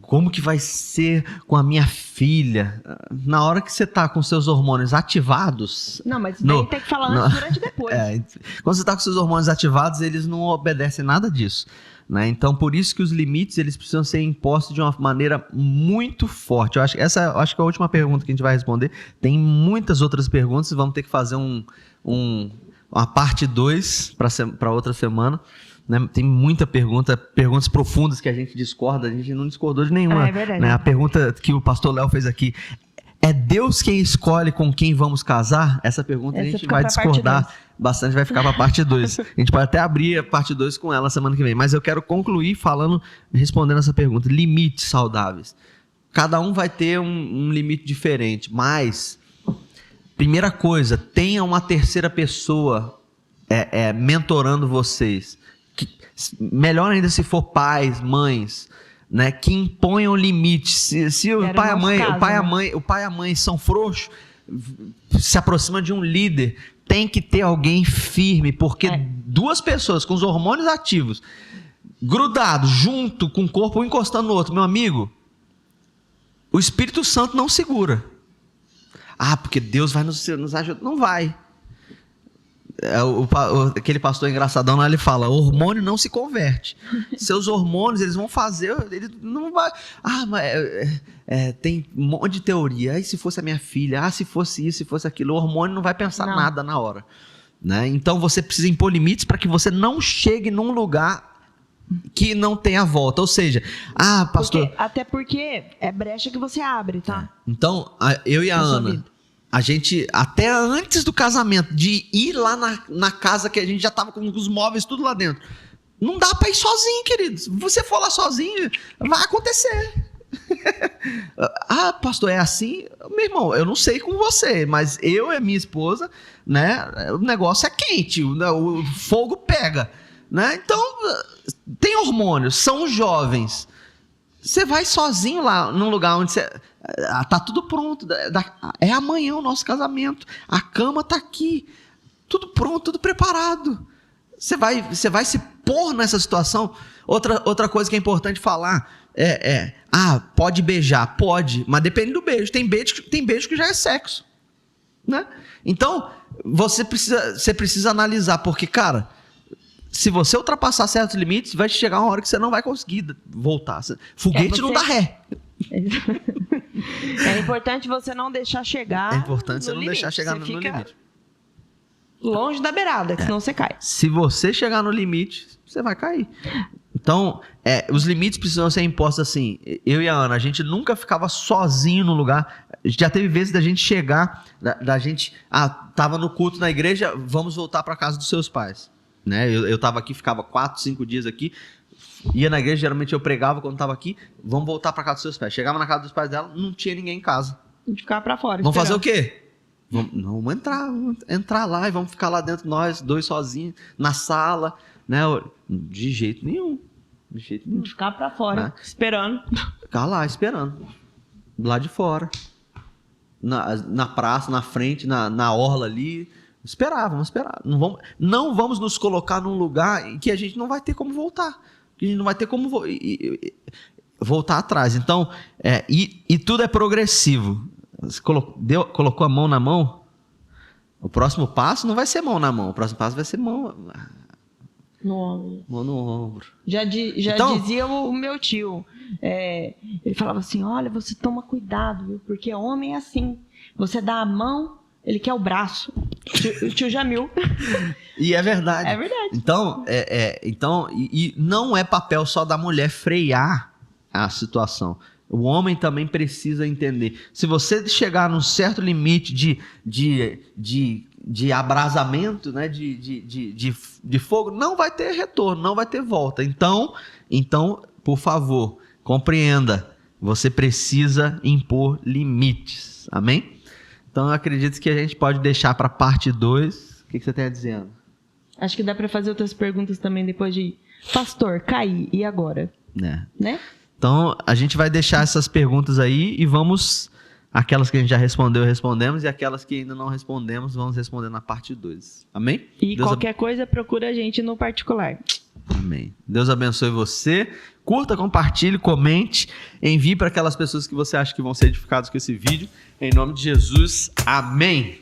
como que vai ser com a minha filha? Na hora que você tá com seus hormônios ativados... Não, mas daí tem que falar antes, durante e depois. Quando você tá com seus hormônios ativados, eles não obedecem nada disso. Né? Então, por isso que os limites eles precisam ser impostos de uma maneira muito forte. Acho que é a última pergunta que a gente vai responder. Tem muitas outras perguntas, vamos ter que fazer uma parte 2 para outra semana. Né? Tem muita perguntas profundas que a gente discorda, a gente não discordou de nenhuma. É verdade. Né? A pergunta que o pastor Léo fez aqui, é Deus quem escolhe com quem vamos casar? Essa pergunta a gente vai discordar bastante, vai ficar para a parte 2. A gente pode até abrir a parte 2 com ela semana que vem, mas eu quero concluir respondendo essa pergunta. Limites saudáveis. Cada um vai ter um limite diferente, mas... Primeira coisa, tenha uma terceira pessoa mentorando vocês. Melhor ainda se for pais, mães, né, que imponham limites. Se o pai e a mãe são frouxos, se aproxima de um líder, tem que ter alguém firme, porque duas pessoas com os hormônios ativos, grudados, junto com o corpo, um encostando no outro, meu amigo, o Espírito Santo não segura. Porque Deus vai nos ajudar. Não vai. Aquele pastor engraçadão lá, ele fala, o hormônio não se converte. Seus hormônios, eles vão fazer, ele não vai... tem um monte de teoria. Se fosse a minha filha, se fosse isso, se fosse aquilo, o hormônio não vai pensar nada na hora. Né? Então você precisa impor limites para que você não chegue num lugar que não tenha volta. Ou seja, pastor... Até porque é brecha que você abre, tá? Então, eu e a Ana, a gente, até antes do casamento, de ir lá na casa que a gente já tava com os móveis tudo lá dentro, não dá pra ir sozinho, querido. Se você for lá sozinho, vai acontecer. Pastor, é assim? Meu irmão, eu não sei com você, mas eu e a minha esposa, né, o negócio é quente, o fogo pega. Né? Então, tem hormônios, são jovens. Você vai sozinho lá num lugar onde tá tudo pronto. É amanhã o nosso casamento. A cama tá aqui. Tudo pronto, tudo preparado. Você vai se pôr nessa situação. Outra coisa que é importante falar pode beijar? Pode, mas depende do beijo. Tem beijo que já é sexo. Né? Então, você precisa analisar, porque, cara... Se você ultrapassar certos limites, vai chegar uma hora que você não vai conseguir voltar. Foguete não dá ré. É importante você não deixar chegar. É importante você não deixar chegar no limite. Longe da beirada, que senão você cai. Se você chegar no limite, você vai cair. Então, os limites precisam ser impostos assim. Eu e a Ana, a gente nunca ficava sozinho no lugar. Já teve vezes da gente chegar, da gente... tava no culto na igreja, vamos voltar para casa dos seus pais. Né? Eu estava aqui, ficava 4, 5 dias aqui, ia na igreja, geralmente eu pregava quando estava aqui, vamos voltar para casa dos seus pais. Chegava na casa dos pais dela, não tinha ninguém em casa. A gente ficava para fora. Vamos fazer o quê? Vamos entrar lá e vamos ficar lá dentro nós, dois sozinhos, na sala, né? De jeito nenhum. A gente ficava para fora, né? Esperando. Ficar lá, esperando. Lá de fora. Na praça, na frente, na orla ali. Vamos esperar. Não vamos nos colocar num lugar em que a gente não vai ter como voltar. Que a gente não vai ter como voltar atrás. Então, e tudo é progressivo. Você colocou a mão na mão, o próximo passo não vai ser mão na mão. O próximo passo vai ser mão no ombro. Mão no ombro. Já então, dizia o meu tio. Ele falava assim, olha, você toma cuidado, viu? Porque homem é assim. Você dá a mão... Ele quer o braço. O tio Jamil. E é verdade. É verdade. Então, e não é papel só da mulher frear a situação. O homem também precisa entender. Se você chegar num certo limite de abrasamento, né, de fogo, não vai ter retorno, não vai ter volta. Então, por favor, compreenda. Você precisa impor limites. Amém? Então, eu acredito que a gente pode deixar para a parte 2. O que você tem a dizer, Ana? Acho que dá para fazer outras perguntas também depois de... Pastor, caí, e agora? Né? Então, a gente vai deixar essas perguntas aí e vamos Aquelas que a gente já respondeu, respondemos. E aquelas que ainda não respondemos, vamos responder na parte 2. Amém? E qualquer coisa, procura a gente no particular. Amém. Deus abençoe você. Curta, compartilhe, comente. Envie para aquelas pessoas que você acha que vão ser edificadas com esse vídeo. Em nome de Jesus. Amém.